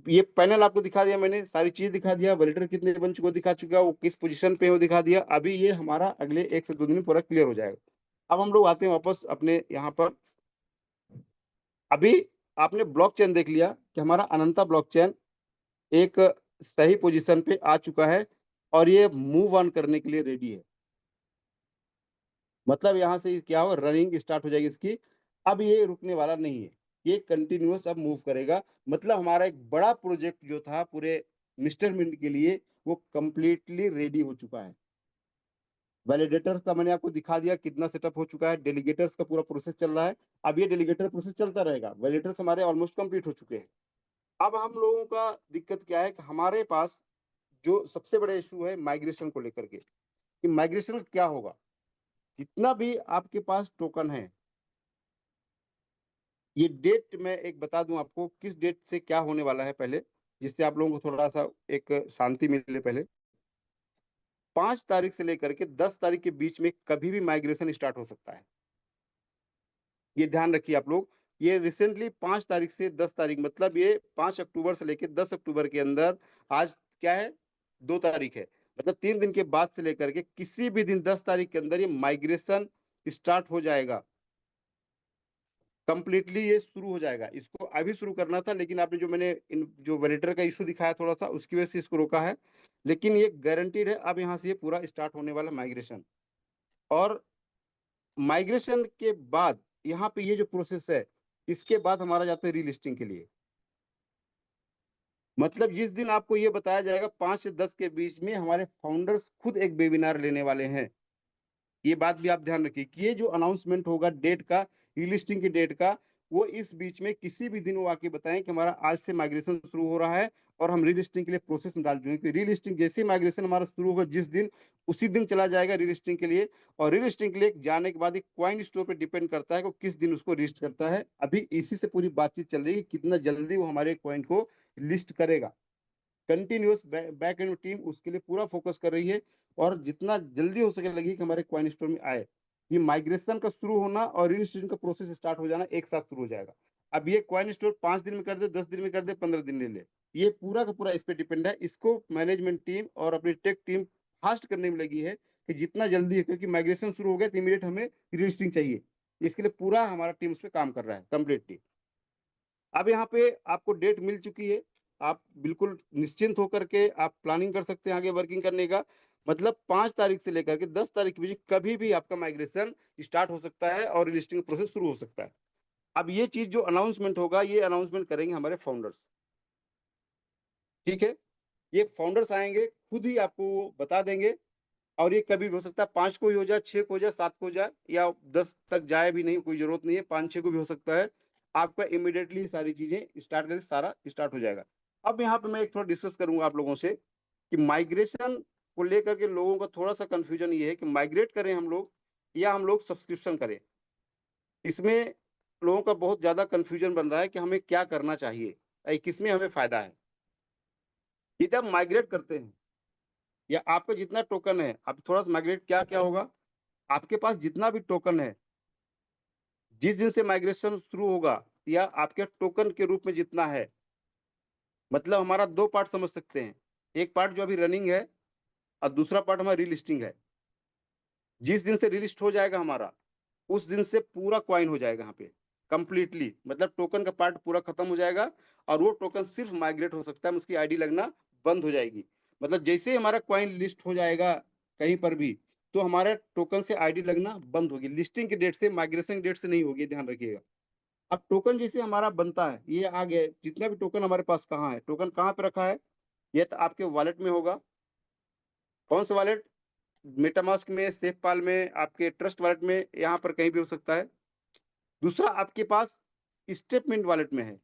Speaker 2: ये पैनल आपको दिखा दिया मैंने, सारी चीज दिखा दिया, वैलिडेटर कितने बन चुके दिखा चुका, वो किस पोजीशन पे वो दिखा दिया। अभी ये हमारा अगले 1 से 2 दिन में पूरा क्लियर हो जाएगा। अब हम लोग आते हैं वापस अपने यहाँ पर। अभी आपने ब्लॉकचेन देख लिया कि हमारा अनंता ब्लॉकचेन एक सही पोजीशन पे आ चुका है और ये मूव ऑन करने के लिए रेडी है। मतलब यहाँ से क्या होगा, रनिंग स्टार्ट हो जाएगी इसकी। अब ये रुकने वाला नहीं है, ये कंटिन्यूअस अब मूव करेगा। मतलब हमारा एक बड़ा प्रोजेक्ट जो था पूरे मिस्टर मिंट के लिए, वो कंप्लीटली रेडी हो चुका है। वैलिडेटर्स का मैंने आपको दिखा दिया कितना सेटअप हो चुका है, डेलीगेटर्स का पूरा प्रोसेस चल रहा है। अब ये डेलीगेटर प्रोसेस चलता रहेगा, वैलिडेटर्स हमारे ऑलमोस्ट कंप्लीट हो चुके हैं। अब हम लोगों का दिक्कत क्या है कि हमारे पास जो सबसे बड़ा इशू है माइग्रेशन को लेकर के, कि माइग्रेशन का क्या होगा। जितना भी आपके पास टोकन है, ये डेट मैं एक बता दूं आपको किस डेट से क्या होने वाला है पहले, जिससे आप लोगों को थोड़ा सा एक शांति मिले। पहले 5 तारीख से लेकर के 10 तारीख के बीच में कभी भी माइग्रेशन स्टार्ट हो सकता है। ये ध्यान रखिए आप लोग। ये रिसेंटली 5 तारीख से 10 तारीख, मतलब ये 5 अक्टूबर से लेकर 10 अक्टूबर के अंदर, आज क्या है 2 तारीख है, मतलब 3 दिन के बाद से लेकर के किसी भी दिन 10 तारीख के अंदर ये माइग्रेशन स्टार्ट हो जाएगा। कंप्लीटली ये शुरू हो जाएगा। इसको अभी शुरू करना था, लेकिन आपने जो मैंने जो वैलिडेटर का इशू दिखाया थोड़ा सा, उसकी वजह से इसको रोका है। लेकिन ये गारंटीड है, अब यहाँ से ये पूरा स्टार्ट होने वाला माइग्रेशन। और माइग्रेशन के बाद यहाँ पे ये जो प्रोसेस है, इसके बाद हमारा जाता है रीलिस्टिंग के लिए। मतलब जिस दिन आपको ये बताया जाएगा 5 से 10 के बीच में, हमारे फाउंडर्स खुद एक वेबिनार लेने वाले हैं। ये बात भी आप ध्यान रखिए कि ये जो अनाउंसमेंट होगा डेट का, रीलिस्टिंग की डेट का, वो इस बीच में किसी भी दिन वो आके बताएं कि हमारा आज से माइग्रेशन शुरू हो रहा है और हम रीलिस्टिंग के लिए प्रोसेस में डाल चुके हैं। कि रीलिस्टिंग जैसे माइग्रेशन हमारा शुरू होगा जिस दिन, उसी दिन चला जाएगा रीलिस्टिंग के लिए। और रीलिस्टिंग के लिए जाने के बाद एक क्वाइन स्टोर पे डिपेंड करता है कि किस दिन उसको लिस्ट करता है। अभी इसी से पूरी बातचीत चल रही है कि कितना जल्दी वो हमारे क्वाइन को लिस्ट करेगा। कंटिन्यूअस बैक एंड टीम उसके लिए पूरा फोकस कर रही है और जितना जल्दी हो सके लगी कि हमारे क्वाइन स्टोर में आए। ये माइग्रेशन का शुरू होना और रजिस्ट्रेशन का प्रोसेस स्टार्ट हो जाना एक साथ शुरू हो जाएगा। अब ये क्वाइन स्टोर 5 दिन में कर दे, 10 दिन में कर दे, 15 दिन ले ले, ये पूरा का पूरा इस पे डिपेंड है। इसको मैनेजमेंट टीम और अपनी टेक टीम फास्ट करने में लगी है कि जितना जल्दी है, क्योंकि माइग्रेशन शुरू हो गया तो इमीडिएट हमें रजिस्ट्रिंग चाहिए। इसके लिए पूरा हमारा टीम उस पर काम कर रहा है कंप्लीटली। अब यहाँ पे आपको डेट मिल चुकी है, आप बिल्कुल निश्चिंत होकर के आप प्लानिंग कर सकते हैं आगे वर्किंग करने का। मतलब 5 तारीख से लेकर के 10 तारीख के बीच कभी भी आपका माइग्रेशन स्टार्ट हो सकता है और रजिस्ट्रिंग प्रोसेस शुरू हो सकता है। अब ये चीज जो अनाउंसमेंट होगा, ये अनाउंसमेंट करेंगे हमारे फाउंडर्स। ठीक है, ये फाउंडर्स आएंगे, खुद ही आपको बता देंगे। और ये कभी भी हो सकता है, 5 को ही हो जाए, 6 को हो जाए, 7 को हो जाए, या 10 तक जाए भी नहीं, कोई जरूरत नहीं है, 5-6 को भी हो सकता है। आपका इमीडिएटली सारी चीजें स्टार्ट करें, सारा स्टार्ट हो जाएगा। अब यहाँ पे मैं एक थोड़ा डिस्कस करूंगा आप लोगों से कि माइग्रेशन को लेकर के लोगों का थोड़ा सा कंफ्यूजन ये है कि माइग्रेट करें हम लोग या हम लोग सब्सक्रिप्शन करें। इसमें लोगों का बहुत ज्यादा कंफ्यूजन बन रहा है कि हमें क्या करना चाहिए, किसमें हमें फायदा है। ये जब माइग्रेट करते हैं, या आपका जितना टोकन है, अब थोड़ा सा माइग्रेट क्या क्या होगा, आपके पास जितना भी टोकन है, जिस दिन से माइग्रेशन शुरू होगा, या आपके टोकन के रूप में जितना है, मतलब हमारा 2 पार्ट समझ सकते हैं। एक पार्ट जो अभी रनिंग है और दूसरा पार्ट हमारा रीलिस्टिंग है। जिस दिन से रीलिस्ट हो जाएगा हमारा, उस दिन से पूरा क्वाइन हो जाएगा यहाँ पे कंप्लीटली। मतलब टोकन का पार्ट पूरा खत्म हो जाएगा और वो टोकन सिर्फ माइग्रेट हो सकता है, उसकी आईडी लगना बंद हो जाएगी। मतलब जैसे ही हमारा क्वाइन लिस्ट हो जाएगा कहीं पर भी, तो हमारे टोकन से आईडी लगना बंद होगी। लिस्टिंग की डेट से, माइग्रेशन डेट से नहीं होगी, ध्यान रखिएगा। अब टोकन जैसे हमारा बनता है, ये आ गया, जितना भी टोकन हमारे पास कहाँ है, टोकन कहाँ पे रखा है, ये तो आपके वॉलेट में होगा। कौन सा वॉलेट? मेटामास्क में, सेफपाल में, आपके ट्रस्ट वॉलेट में, यहाँ पर कहीं भी हो सकता है। दूसरा आपके पास स्टेटमेंट वॉलेट में है,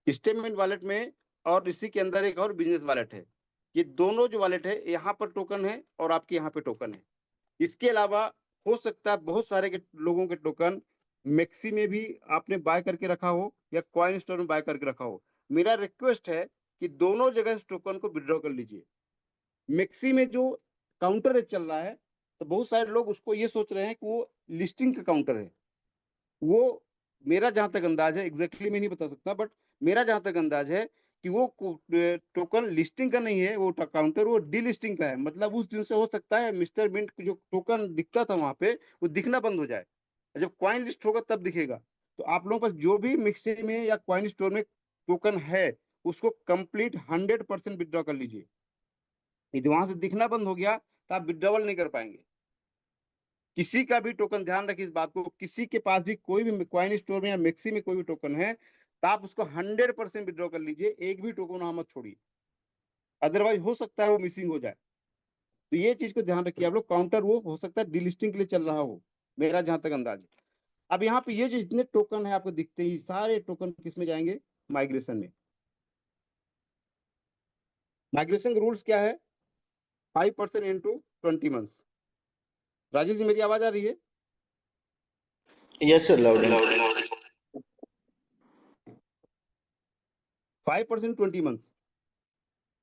Speaker 2: स्टेटमेंट वॉलेट में, और इसी के अंदर एक और बिजनेस वॉलेट है। ये दोनों जो वॉलेट है, यहाँ पर टोकन है और आपके यहाँ पे टोकन है। इसके अलावा हो सकता है बहुत सारे लोगों के टोकन मैक्सी में भी आपने बाय करके रखा हो या कॉइन स्टोर में बाय करके रखा हो। मेरा रिक्वेस्ट है कि दोनों जगह इस टोकन को विड्रॉ कर लीजिए। मैक्सी में जो काउंटर रेट चल रहा है, तो बहुत सारे लोग उसको ये सोच रहे हैं कि वो लिस्टिंग का काउंटर है। वो, मेरा जहां तक अंदाज है, एग्जैक्टली मैं नहीं बता सकता, बट मेरा जहां तक अंदाज है कि वो टोकन लिस्टिंग का नहीं है, वो काउंटर वो डीलिस्टिंग का है। मतलब उस दिन से हो सकता है मिस्टर मिंट जो टोकन दिखता था वहां पे, वो दिखना बंद हो जाए। जब क्वाइन लिस्ट होगा तब दिखेगा। तो आप लोगों के पास जो भी मिक्सी में या क्वाइन स्टोर में टोकन है, उसको कंप्लीट 100% विड्रॉ कर लीजिए। यदि वहां से दिखना बंद हो गया तो आप विड्रॉवल नहीं कर पाएंगे। किसी का भी टोकन, ध्यान रखिए इस बात को, किसी के पास भी कोई भी कॉइन स्टोर में या मैक्सी में कोई भी टोकन है तो आप उसको 100% विड्रॉ कर लीजिए, एक भी टोकन वहां मत छोड़िए, अदरवाइज हो सकता है वो मिसिंग हो जाए। तो ये चीज को ध्यान रखिए आप लोग। काउंटर वो हो सकता है डिलिस्टिंग के लिए चल रहा हो, मेरा जहां तक अंदाज है। अब यहाँ पे ये जो जितने टोकन है आपको दिखते हैं, सारे टोकन किस में जाएंगे? माइग्रेशन में। माइग्रेशन के रूल्स क्या है? 5% इंटू 20 मंथ्स। राजेश जी मेरी आवाज आ रही है?
Speaker 1: Yes sir, loud and
Speaker 2: 5% 20 months.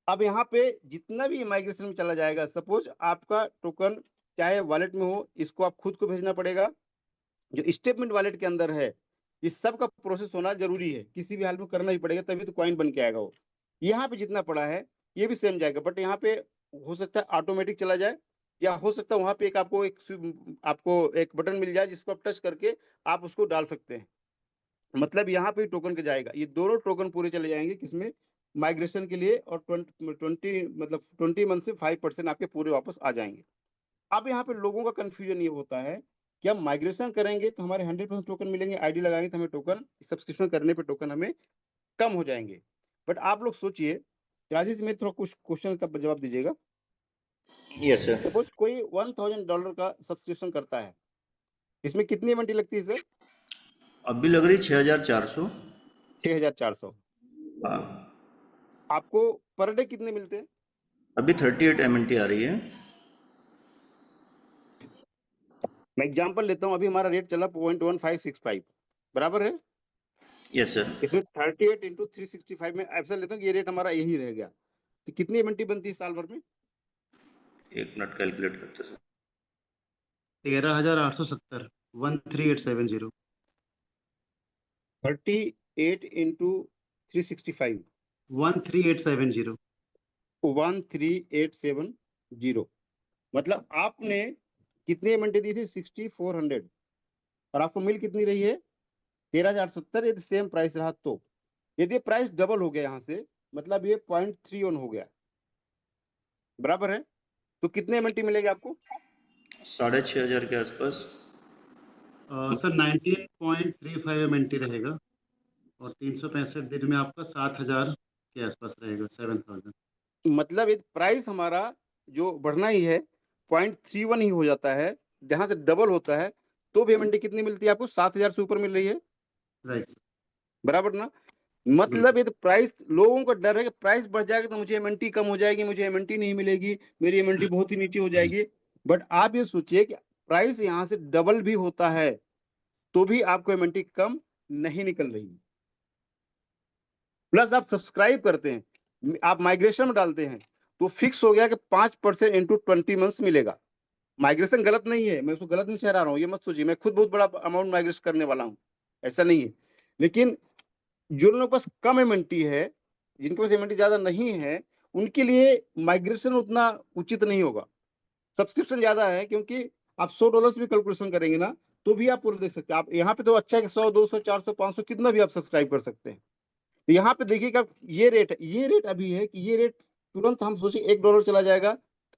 Speaker 2: अब यहाँ पे जितना भी माइग्रेशन में चला जाएगा, सपोज आपका टोकन चाहे वॉलेट में हो, इसको आप खुद को भेजना पड़ेगा। जो स्टेटमेंट वॉलेट के अंदर है, इस सब का प्रोसेस होना जरूरी है, किसी भी हाल में करना ही पड़ेगा, तभी तो कॉइन बन के आएगा वो। यहाँ पे जितना पड़ा है ये भी सेम जाएगा, बट यहाँ पे हो सकता है ऑटोमेटिक चला जाए, या हो सकता है वहां पे आपको एक बटन मिल जाए जिसको आप टच करके आप उसको डाल सकते हैं। मतलब यहाँ पे टोकन के जाएगा, ये दोनों टोकन पूरे चले जाएंगे किसमें? माइग्रेशन के लिए। और 20 मंथ से 5% आपके पूरे वापस आ जाएंगे। अब यहाँ पे लोगों का कंफ्यूजन ये होता है कि हम माइग्रेशन करेंगे तो हमारे 100% टोकन मिलेंगे, आईडी लगाएंगे तो हमें टोकन, सब्सक्रिप्शन करने पे टोकन हमें कम हो जाएंगे। बट आप लोग सोचिए, राजेश में थोड़ा कुछ क्वेश्चन तब जवाब दीजिएगा।
Speaker 1: Yes sir.
Speaker 2: सपोज कोई $1000 का सब्सक्रिप्शन करता है, इसमें कितनी एमएनटी लगती है सर?
Speaker 1: अभी लग रही 6400।
Speaker 2: 6400।
Speaker 1: हाँ,
Speaker 2: आपको पर डे कितने मिलते हैं?
Speaker 1: अभी 38 MNT आ रही है।
Speaker 2: मैं एग्जांपल लेता हूं, अभी हमारा रेट चला 0.1565, बराबर है।
Speaker 1: Yes sir.
Speaker 2: इसमें 38 इंटू 365 में ऐसा लेता हूं कि ये रेट हमारा यही रह गया, तो कितनी एमएनटी बनती है साल भर में?
Speaker 1: एक मिनट कैलकुलेट करते सर।
Speaker 3: 13,870, 13870।
Speaker 2: 38 इंटू 365,
Speaker 3: 13870।
Speaker 2: 13870। मतलब आपने कितनी एमएनटी दी थी? 6400, और आपको मिल कितनी रही है? 13,870। यदि सेम प्राइस रहा तो, यदि प्राइस डबल हो गया यहाँ से, मतलब ये 0.31 हो गया, बराबर है, तो कितने एमएनटी मिलेगी आपको?
Speaker 1: 6500 के आसपास।
Speaker 3: सर 19.35 MNT रहेगा, और 365 दिन में आपका 7,000 के आसपास रहेगा, 7,000।
Speaker 2: मतलब यदि प्राइस हमारा जो बढ़ना ही है 0.31 ही हो जाता है, जहां से डबल होता है, तो भी एमएनटी कितनी मिलती है आपको? 7,000 से ऊपर मिल रही है,
Speaker 3: राइट सर।
Speaker 2: बराबर ना? मतलब ये तो प्राइस, लोगों का डर है कि प्राइस बढ़ जाएगा तो मुझे एमएनटी कम हो जाएगी, मुझे एमएनटी नहीं मिलेगी, मेरी एमएनटी बहुत ही नीचे हो जाएगी। बट आप ये सोचिए कि प्राइस यहाँ से डबल भी होता है तो भी आपको एमएनटी कम नहीं निकल रही। प्लस आप सब्सक्राइब करते हैं, आप माइग्रेशन में डालते हैं, तो फिक्स हो गया कि 5% इंटू 20 मंथ्स मिलेगा। माइग्रेशन गलत नहीं है, मैं उसको गलत नहीं ठहरा रहा हूँ, ये मत सोचिए मैं खुद बहुत बड़ा अमाउंट माइग्रेट करने वाला हूँ, ऐसा नहीं है। लेकिन जो लोगों के पास कम एमएनटी है, जिनके पास एमएनटी ज्यादा नहीं है, उनके लिए माइग्रेशन उतना उचित नहीं होगा। सब्सक्रिप्शन ज्यादा है, क्योंकि आप $100 भी कैलकुलेशन करेंगे ना, तो भी आप पूरा देख सकते हैं। आप यहाँ पे तो अच्छा है कि 100, 200, 400, 500 कितना भी आप सब्सक्राइब कर सकते हैं। तो यहाँ पे देखिएगा, ये रेट अभी है कि ये रेट तुरंत हम सोचे $1 चला जाएगा।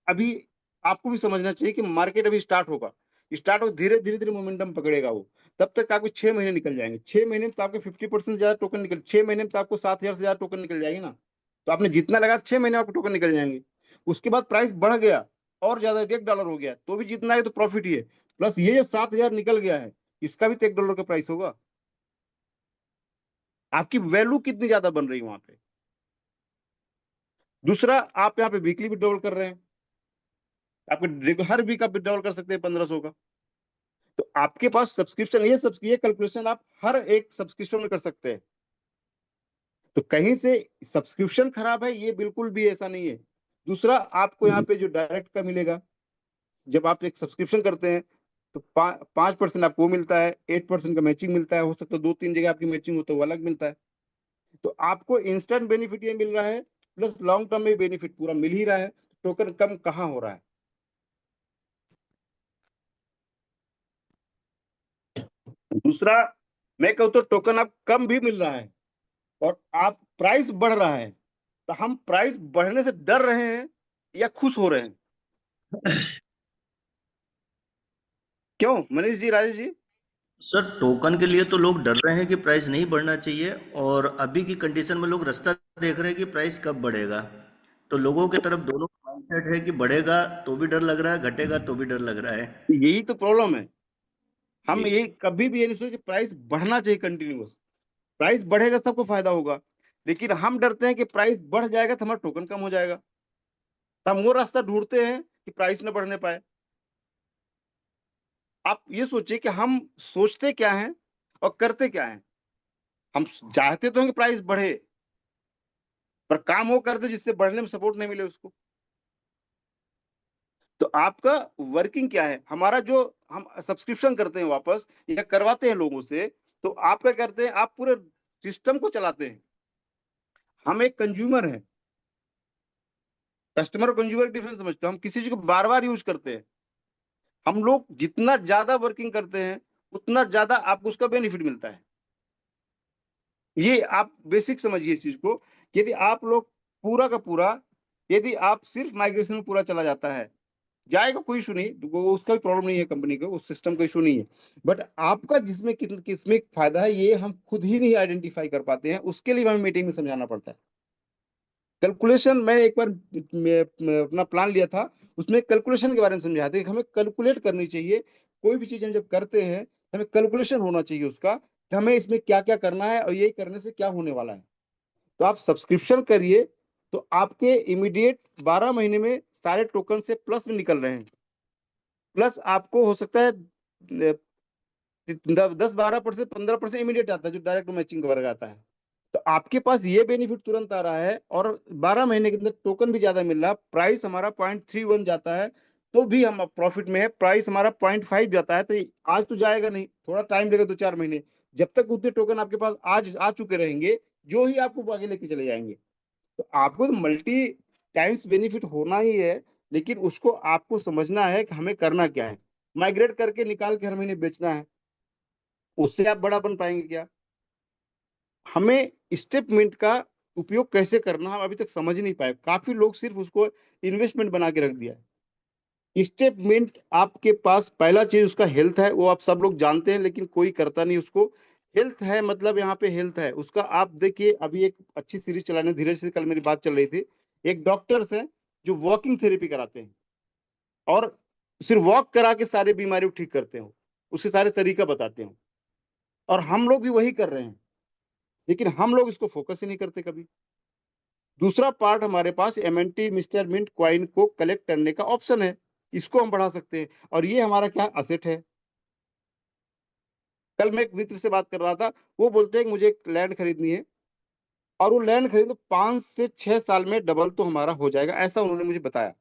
Speaker 2: अभी आपको भी समझना चाहिए कि मार्केट अभी स्टार्ट होगा, स्टार्ट हो धीरे धीरे धीरे मोमेंटम पकड़ेगा वो। तब तक आपके 6 महीने निकल जाएंगे, 6 महीने में तो आपके 50% ज्यादा टोकन निकल, 6 महीने में तो आपको 7,000 से ज्यादा टोकन निकल जाएगी ना। तो आपने जितना लगा 6 महीने में आपको टोकन निकल जाएंगे। उसके बाद प्राइस बढ़ गया और ज्यादा $1 हो गया, तो भी जितना है तो प्रॉफिट ही है। प्लस ये जो 7,000 निकल गया है, इसका भी तो $1 का प्राइस होगा। आपकी वैल्यू कितनी ज्यादा बन रही है वहां पे। दूसरा, आप यहाँ पे वीकली विड्रॉल कर रहे हैं, आपके हर वीक आप विड्रॉल कर सकते हैं 1500 का। तो आपके पास सब्सक्रिप्शन, ये कैलकुलेशन आप हर एक सब्सक्रिप्शन में कर सकते हैं। तो कहीं से सब्सक्रिप्शन खराब है, ये बिल्कुल भी ऐसा नहीं है। दूसरा, आपको यहाँ पे जो डायरेक्ट का मिलेगा, जब आप एक सब्सक्रिप्शन करते हैं तो 5% आपको मिलता है, 8% का मैचिंग मिलता है, हो सकता है 2-3 जगह आपकी मैचिंग हो तो वो अलग मिलता है। तो आपको इंस्टेंट बेनिफिट ये मिल रहा है, प्लस लॉन्ग टर्म में बेनिफिट पूरा मिल ही रहा है। टोकन कम कहाँ हो रहा है? दूसरा, मैं कहूँ तो टोकन अब कम भी मिल रहा है, और आप प्राइस बढ़ रहा है, तो हम प्राइस बढ़ने से डर रहे हैं या खुश हो रहे हैं? क्यों मनीष जी, राजेश जी?
Speaker 1: सर, टोकन के लिए तो लोग डर रहे हैं कि प्राइस नहीं बढ़ना चाहिए, और अभी की कंडीशन में लोग रास्ता देख रहे हैं कि प्राइस कब बढ़ेगा। तो लोगों की तरफ दोनों माइंडसेट है कि बढ़ेगा तो भी डर लग रहा है, घटेगा तो भी डर लग रहा है।
Speaker 2: यही तो प्रॉब्लम है। हम
Speaker 1: जी।
Speaker 2: ये कभी भी ये नहीं सोचे कि प्राइस बढ़ना चाहिए कंटिन्यूअस। प्राइस बढ़ेगा सबको फायदा होगा, लेकिन हम डरते हैं कि प्राइस बढ़ जाएगा तो हमारा टोकन कम हो जाएगा, तो हम वो रास्ता ढूंढते हैं कि प्राइस न बढ़ने पाए। आप ये सोचिए कि हम सोचते क्या हैं और करते क्या हैं। हम चाहते तो हैं कि प्राइस बढ़े, पर काम वो करते जिससे बढ़ने में सपोर्ट नहीं मिले उसको। तो आपका वर्किंग क्या है? हमारा जो हम सब्सक्रिप्शन करते हैं वापस या करवाते हैं लोगों से, तो आप क्या करते हैं? आप पूरे सिस्टम को चलाते हैं। हम एक कंज्यूमर हैं, कस्टमर और कंज्यूमर डिफरेंस समझते हो। हम किसी चीज को बार बार यूज करते हैं। हम लोग जितना ज्यादा वर्किंग करते हैं उतना ज्यादा आपको उसका बेनिफिट मिलता है। ये आप बेसिक समझिए इस चीज को। यदि आप लोग पूरा का पूरा, यदि आप सिर्फ माइग्रेशन में पूरा चला जाता है, जाएगा, कोई इशू नहीं, वो उसका भी प्रॉब्लम नहीं है, कंपनी को उस सिस्टम का इशू नहीं है। बट आपका जिसमें किसमें फायदा है ये हम खुद ही नहीं आइडेंटिफाई कर पाते हैं। उसके लिए हमें मीटिंग में समझाना पड़ता है। कैलकुलेशन, मैं एक बार मैं अपना प्लान लिया था, उसमें कैलकुलेशन के बारे में समझाते हैं कि हमें कैलकुलेट करनी चाहिए। कोई भी चीज हम जब करते हैं हमें कैलकुलेशन होना चाहिए उसका, कि हमें इसमें क्या क्या करना है और ये करने से क्या होने वाला है। तो आप सब्सक्रिप्शन करिए, तो आपके इमीडिएट 12 महीने में सारे टोकन से प्लस में निकल रहे हैं। प्लस आपको हो सकता है 10-12%, 15% इमीडिएट आता है, जो डायरेक्ट मैचिंग वर्ग आता है। तो आपके पास ये बेनिफिट तुरंत आ रहा है, और 12 महीने के अंदर टोकन भी ज्यादा मिल रहा है। प्राइस हमारा 0.31 जाता है तो भी हम प्रॉफिट में है। प्राइस हमारा 0.5 जाता है तो आज तो जाएगा नहीं, थोड़ा टाइम लगेगा, 2-4 महीने। जब तक उतने टोकन आपके पास आज आ चुके रहेंगे, जो ही आपको आगे लेके चले जाएंगे। तो आपको तो मल्टी टाइम्स बेनिफिट होना ही है, लेकिन उसको आपको समझना है कि हमें करना क्या है। माइग्रेट करके निकाल के हर महीने बेचना है, उससे आप बड़ा बन पाएंगे क्या? हमें स्टेटमेंट का उपयोग कैसे करना हम अभी तक समझ नहीं पाए। काफी लोग सिर्फ उसको इन्वेस्टमेंट बना के रख दिया है। स्टेटमेंट आपके पास पहला चीज उसका हेल्थ है, वो आप सब लोग जानते हैं, लेकिन कोई करता नहीं उसको। हेल्थ है मतलब यहाँ पे हेल्थ है उसका। आप देखिए, अभी एक अच्छी सीरीज चलाने, धीरे से कल मेरी बात चल रही थी, एक डॉक्टर्स हैं जो वॉकिंग थेरेपी कराते हैं, और सिर्फ वॉक करा के सारी बीमारी को ठीक करते हो, उसके सारे तरीका बताते हो। और हम लोग भी वही कर रहे हैं, लेकिन हम लोग इसको फोकस ही नहीं करते कभी। दूसरा पार्ट, हमारे पास एमएनटी मिस्टर मिंट क्वाइन को कलेक्ट करने का ऑप्शन है, इसको हम बढ़ा सकते हैं, और ये हमारा क्या असेट है। कल मैं एक मित्र से बात कर रहा था, वो बोलते हैं कि मुझे एक लैंड खरीदनी है, और वो लैंड खरीद तो 5 से 6 साल में डबल तो हमारा हो जाएगा, ऐसा उन्होंने मुझे बताया।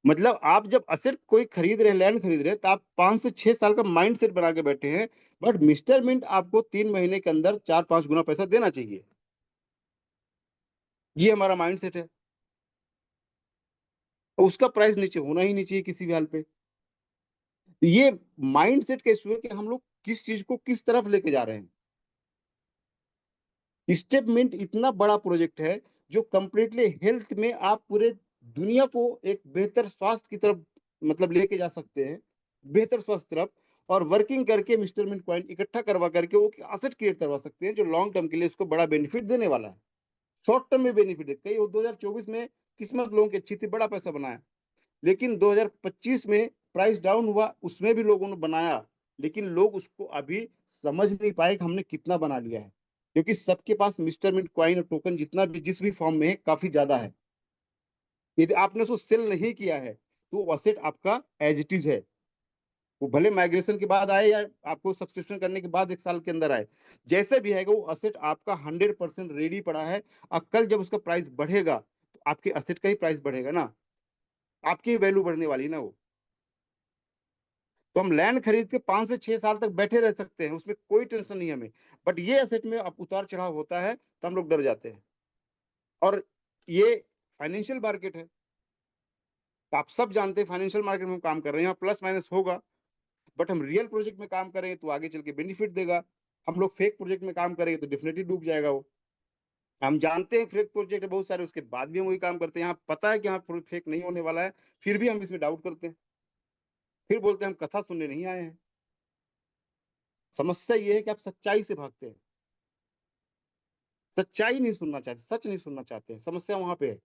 Speaker 2: मतलब आप जब असेट कोई खरीद रहे हैं, लैंड खरीद रहे हैं, तो आप 5 से 6 साल का माइंड सेट बना के बैठे हैं। बट मिस्टर मिंट आपको 3 महीने के अंदर 4-5 गुना पैसा देना चाहिए, ये हमारा माइंड सेट है। और उसका प्राइस नीचे होना ही नहीं चाहिए किसी भी हाल पे। तो ये माइंड सेट का इशू है कि हम लोग किस चीज को किस तरफ लेके जा रहे हैं। स्टेटमेंट इतना बड़ा प्रोजेक्ट है जो कंप्लीटली हेल्थ में आप पूरे दुनिया को एक बेहतर स्वास्थ्य की तरफ मतलब लेके जा सकते हैं, बेहतर स्वास्थ्य तरफ। और वर्किंग करके मिस्टर मिंट कॉइन इकट्ठा करवा करके वो असेट क्रिएट करवा सकते हैं, जो लॉन्ग टर्म के लिए उसको बड़ा बेनिफिट देने वाला है। शॉर्ट टर्म में बेनिफिट है। कई 2024 में किस्मत लोगों की अच्छी थी, बड़ा पैसा बनाया, लेकिन 2025 में प्राइस डाउन हुआ, उसमें भी लोगों ने बनाया, लेकिन लोग उसको अभी समझ नहीं पाए कि हमने कितना बना लिया है, क्योंकि सबके पास मिस्टर मिंट क्वाइन और टोकन जितना भी जिस भी फॉर्म में है काफी ज्यादा है। यदि आपने उसको सेल नहीं किया है तो वो असेट आपका एज इट इज है। वो भले माइग्रेशन के बाद आए या आपको सब्सक्रिप्शन करने के बाद 1 साल के अंदर आए, जैसे भी आएगा वो असेट आपका 100% रेडी पड़ा है। और कल जब उसका प्राइस बढ़ेगा तो आपके असेट का ही प्राइस बढ़ेगा ना, आपकी वैल्यू बढ़ने वाली ना वो। तो हम लैंड खरीद के 5 से 6 साल तक बैठे रह सकते हैं, उसमें कोई टेंशन नहीं है हमें। बट ये एसेट में अब उतार चढ़ाव होता है तो हम लोग डर जाते हैं। और ये फाइनेंशियल मार्केट है, तो आप सब जानते हैं फाइनेंशियल मार्केट में हम काम कर रहे हैं, यहाँ प्लस माइनस होगा। बट हम रियल प्रोजेक्ट में काम करें तो आगे चल के बेनिफिट देगा। हम लोग फेक प्रोजेक्ट में काम करेंगे तो डेफिनेटली डूब जाएगा वो। हम जानते हैं फेक प्रोजेक्ट है बहुत सारे, उसके बाद भी हम वही काम करते हैं। यहाँ पता है कि यहाँ फेक नहीं होने वाला है, फिर भी हम इसमें डाउट करते हैं, फिर बोलते हैं हम कथा सुनने नहीं आए हैं। समस्या ये है कि आप सच्चाई से भागते हैं, सच्चाई नहीं सुनना चाहते, सच नहीं सुनना चाहते हैं। समस्या वहां पे है,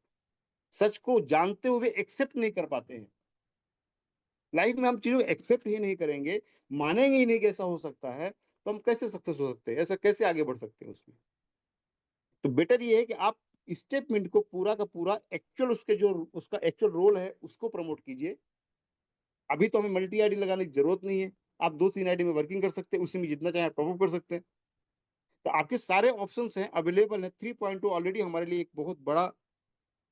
Speaker 2: सच को जानते हुए एक्सेप्ट नहीं कर पाते हैं। लाइफ में हम चीजों को एक्सेप्ट ही नहीं करेंगे, मानेंगे ही नहीं कि ऐसा हो सकता है, तो हम कैसे सक्सेस हो सकते हैं, ऐसा कैसे आगे बढ़ सकते हैं उसमें। तो बेटर ये है कि आप स्टेटमेंट को पूरा का पूरा एक्चुअल उसके जो उसका एक्चुअल रोल है उसको प्रमोट कीजिए। अभी तो हमें मल्टी आईडी लगाने की जरूरत नहीं है, आप 2-3 आईडी में वर्किंग कर सकते हैं, उसी में जितना चाहे टॉपअप कर सकते हैं। तो आपके सारे ऑप्शंस हैं, अवेलेबल है। 3.2 ऑलरेडी हमारे लिए एक बहुत बड़ा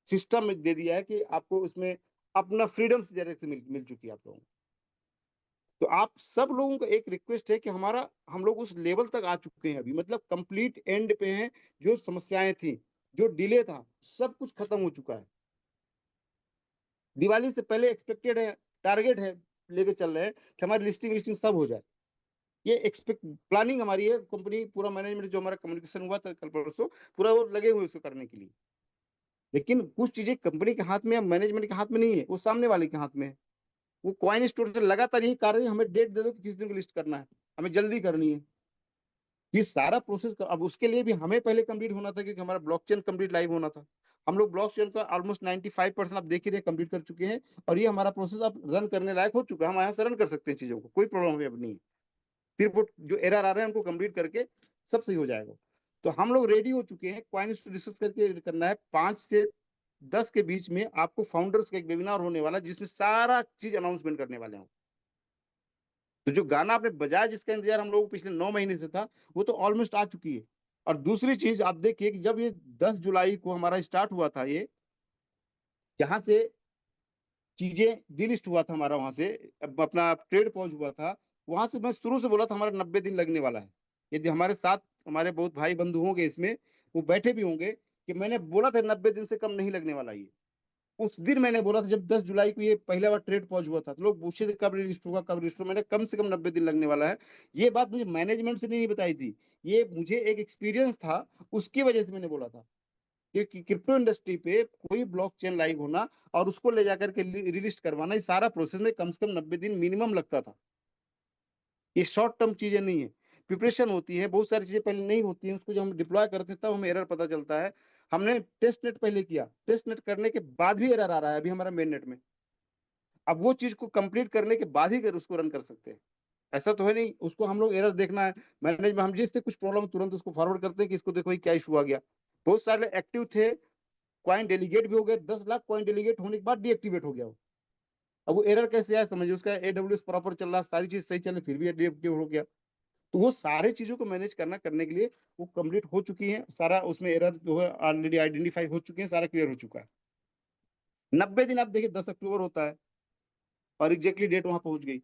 Speaker 2: सिस्टम दे दिया है कि आपको उसमें अपना फ्रीडम से डायरेक्ट मिल चुकी है आप लोगों को। तो आप सब लोगों का एक रिक्वेस्ट है कि हम लोग उस लेवल तक आ चुके हैं अभी, मतलब कंप्लीट एंड पे हैं। जो समस्याएं थी, जो डिले था, सब कुछ खत्म हो चुका है। दिवाली से पहले एक्सपेक्टेड है, टारगेट है, लेके चल रहे हैं कि हमारी लिस्टिंग सब हो जाए। ये एक्सपेक्ट प्लानिंग हमारी है, कंपनी पूरा मैनेजमेंट जो हमारा कम्युनिकेशन हुआ था कल परसों, पूरा वो लगे हुए उसको करने के लिए। लेकिन कुछ चीजें कंपनी के हाथ में या मैनेजमेंट के हाथ में नहीं है, वो सामने वाले के हाथ में है। वो कॉइन स्टोर से लगातार यही कार्य, हमें डेट दे दो कि किस दिन को लिस्ट करना है, हमें जल्दी करनी है। ये सारा प्रोसेस अब उसके लिए भी हमें पहले कंप्लीट होना था, क्योंकि हमारा ब्लॉकचेन कंप्लीट लाइव होना था। हम लोग ब्लॉकचेन का ऑलमोस्ट 95% आप देख ही रहे कंप्लीट कर चुके हैं, और ये हमारा प्रोसेस अब रन करने लायक हो चुका है। हम यहाँ से रन कर सकते हैं चीजों को, कोई प्रॉब्लम हमें अब नहीं है। सिर्फ वो जो एरर आ रहे हैं उनको कंप्लीट करके सब सही हो जाएगा। तो हम लोग रेडी हो चुके हैं। क्वाइन डिस्कस करके करना है 5 से 10 के बीच में आपको फाउंडर्स का एक वेबिनार होने वाला है, जिसमें सारा चीज अनाउंसमेंट करने वाले हैं। तो जो गाना आपने बजाया, जिसका इंतजार हम लोगों को पिछले 9 महीने से था, वो तो ऑलमोस्ट आ चुकी है। और दूसरी चीज आप देखिए कि जब ये 10 जुलाई को हमारा स्टार्ट हुआ था, ये जहां से चीजें डिलिस्ट हुआ था हमारा, वहां से अपना ट्रेड पॉज हुआ था, वहां से मैं शुरू से बोला था हमारा 90 दिन लगने वाला है। यदि हमारे साथ हमारे बहुत भाई बंधु होंगे इसमें, वो बैठे भी होंगे, कि मैंने बोला था 90 दिन से कम नहीं लगने वाला ये। उस दिन मैंने बोला था जब 10 जुलाई को ये पहला बार ट्रेड पॉज हुआ था, तो लोग पूछे थे कब रजिस्ट होगा, कब रजिस्ट होगा। मैंने कम से कम 90 दिन लगने वाला है। ये बात मुझे मैनेजमेंट से नहीं बताई थी, ये मुझे एक एक्सपीरियंस था, उसकी वजह से मैंने बोला था कि क्रिप्टो इंडस्ट्री पे कोई ब्लॉकचेन लाइव होना और उसको ले जाकर के रिलिस्ट करवाना, इस सारा प्रोसेस में कम से कम 90 दिन मिनिमम लगता था। ये शॉर्ट टर्म चीजें नहीं है, प्रिपरेशन होती है, बहुत सारी चीजें पहले नहीं होती हैं, उसको जब हम डिप्लॉय करते हैं तब हमें एरर पता चलता है। हमने टेस्ट नेट पहले किया, टेस्ट नेट करने के बाद भी एरर आ रहा है अभी हमारा मेन नेट में। अब वो चीज को कंप्लीट करने के बाद ही उसको रन कर सकते हैं। ऐसा तो है नहीं उसको हम लोग एरर देखना है मैनेजमेंट, हम जिससे कुछ प्रॉब्लम तुरंत उसको फॉरवर्ड करते हैं कि इसको देखो क्या इशू आ गया। बहुत सारे एक्टिव थे, क्वाइन डेलीगेट भी हो गए, 10 लाख क्वाइन डेलीगेट होने के बाद डीएक्टिवेट हो गया वो। अब वो एरर कैसे आया समझिए, उसका एडब्ल्यूएस प्रॉपर चल रहा, सारी चीज सही चले, फिर भी डीएक्टिवेट हो गया। तो वो सारे चीजों को मैनेज करने के लिए वो कंप्लीट हो चुकी है, सारा उसमें एरर जो है ऑलरेडी आइडेंटिफाई हो चुके हैं, सारा क्लियर हो चुका है। 90 दिन आप देखिए 10 अक्टूबर होता है और एग्जैक्टली डेट वहां पहुंच गई।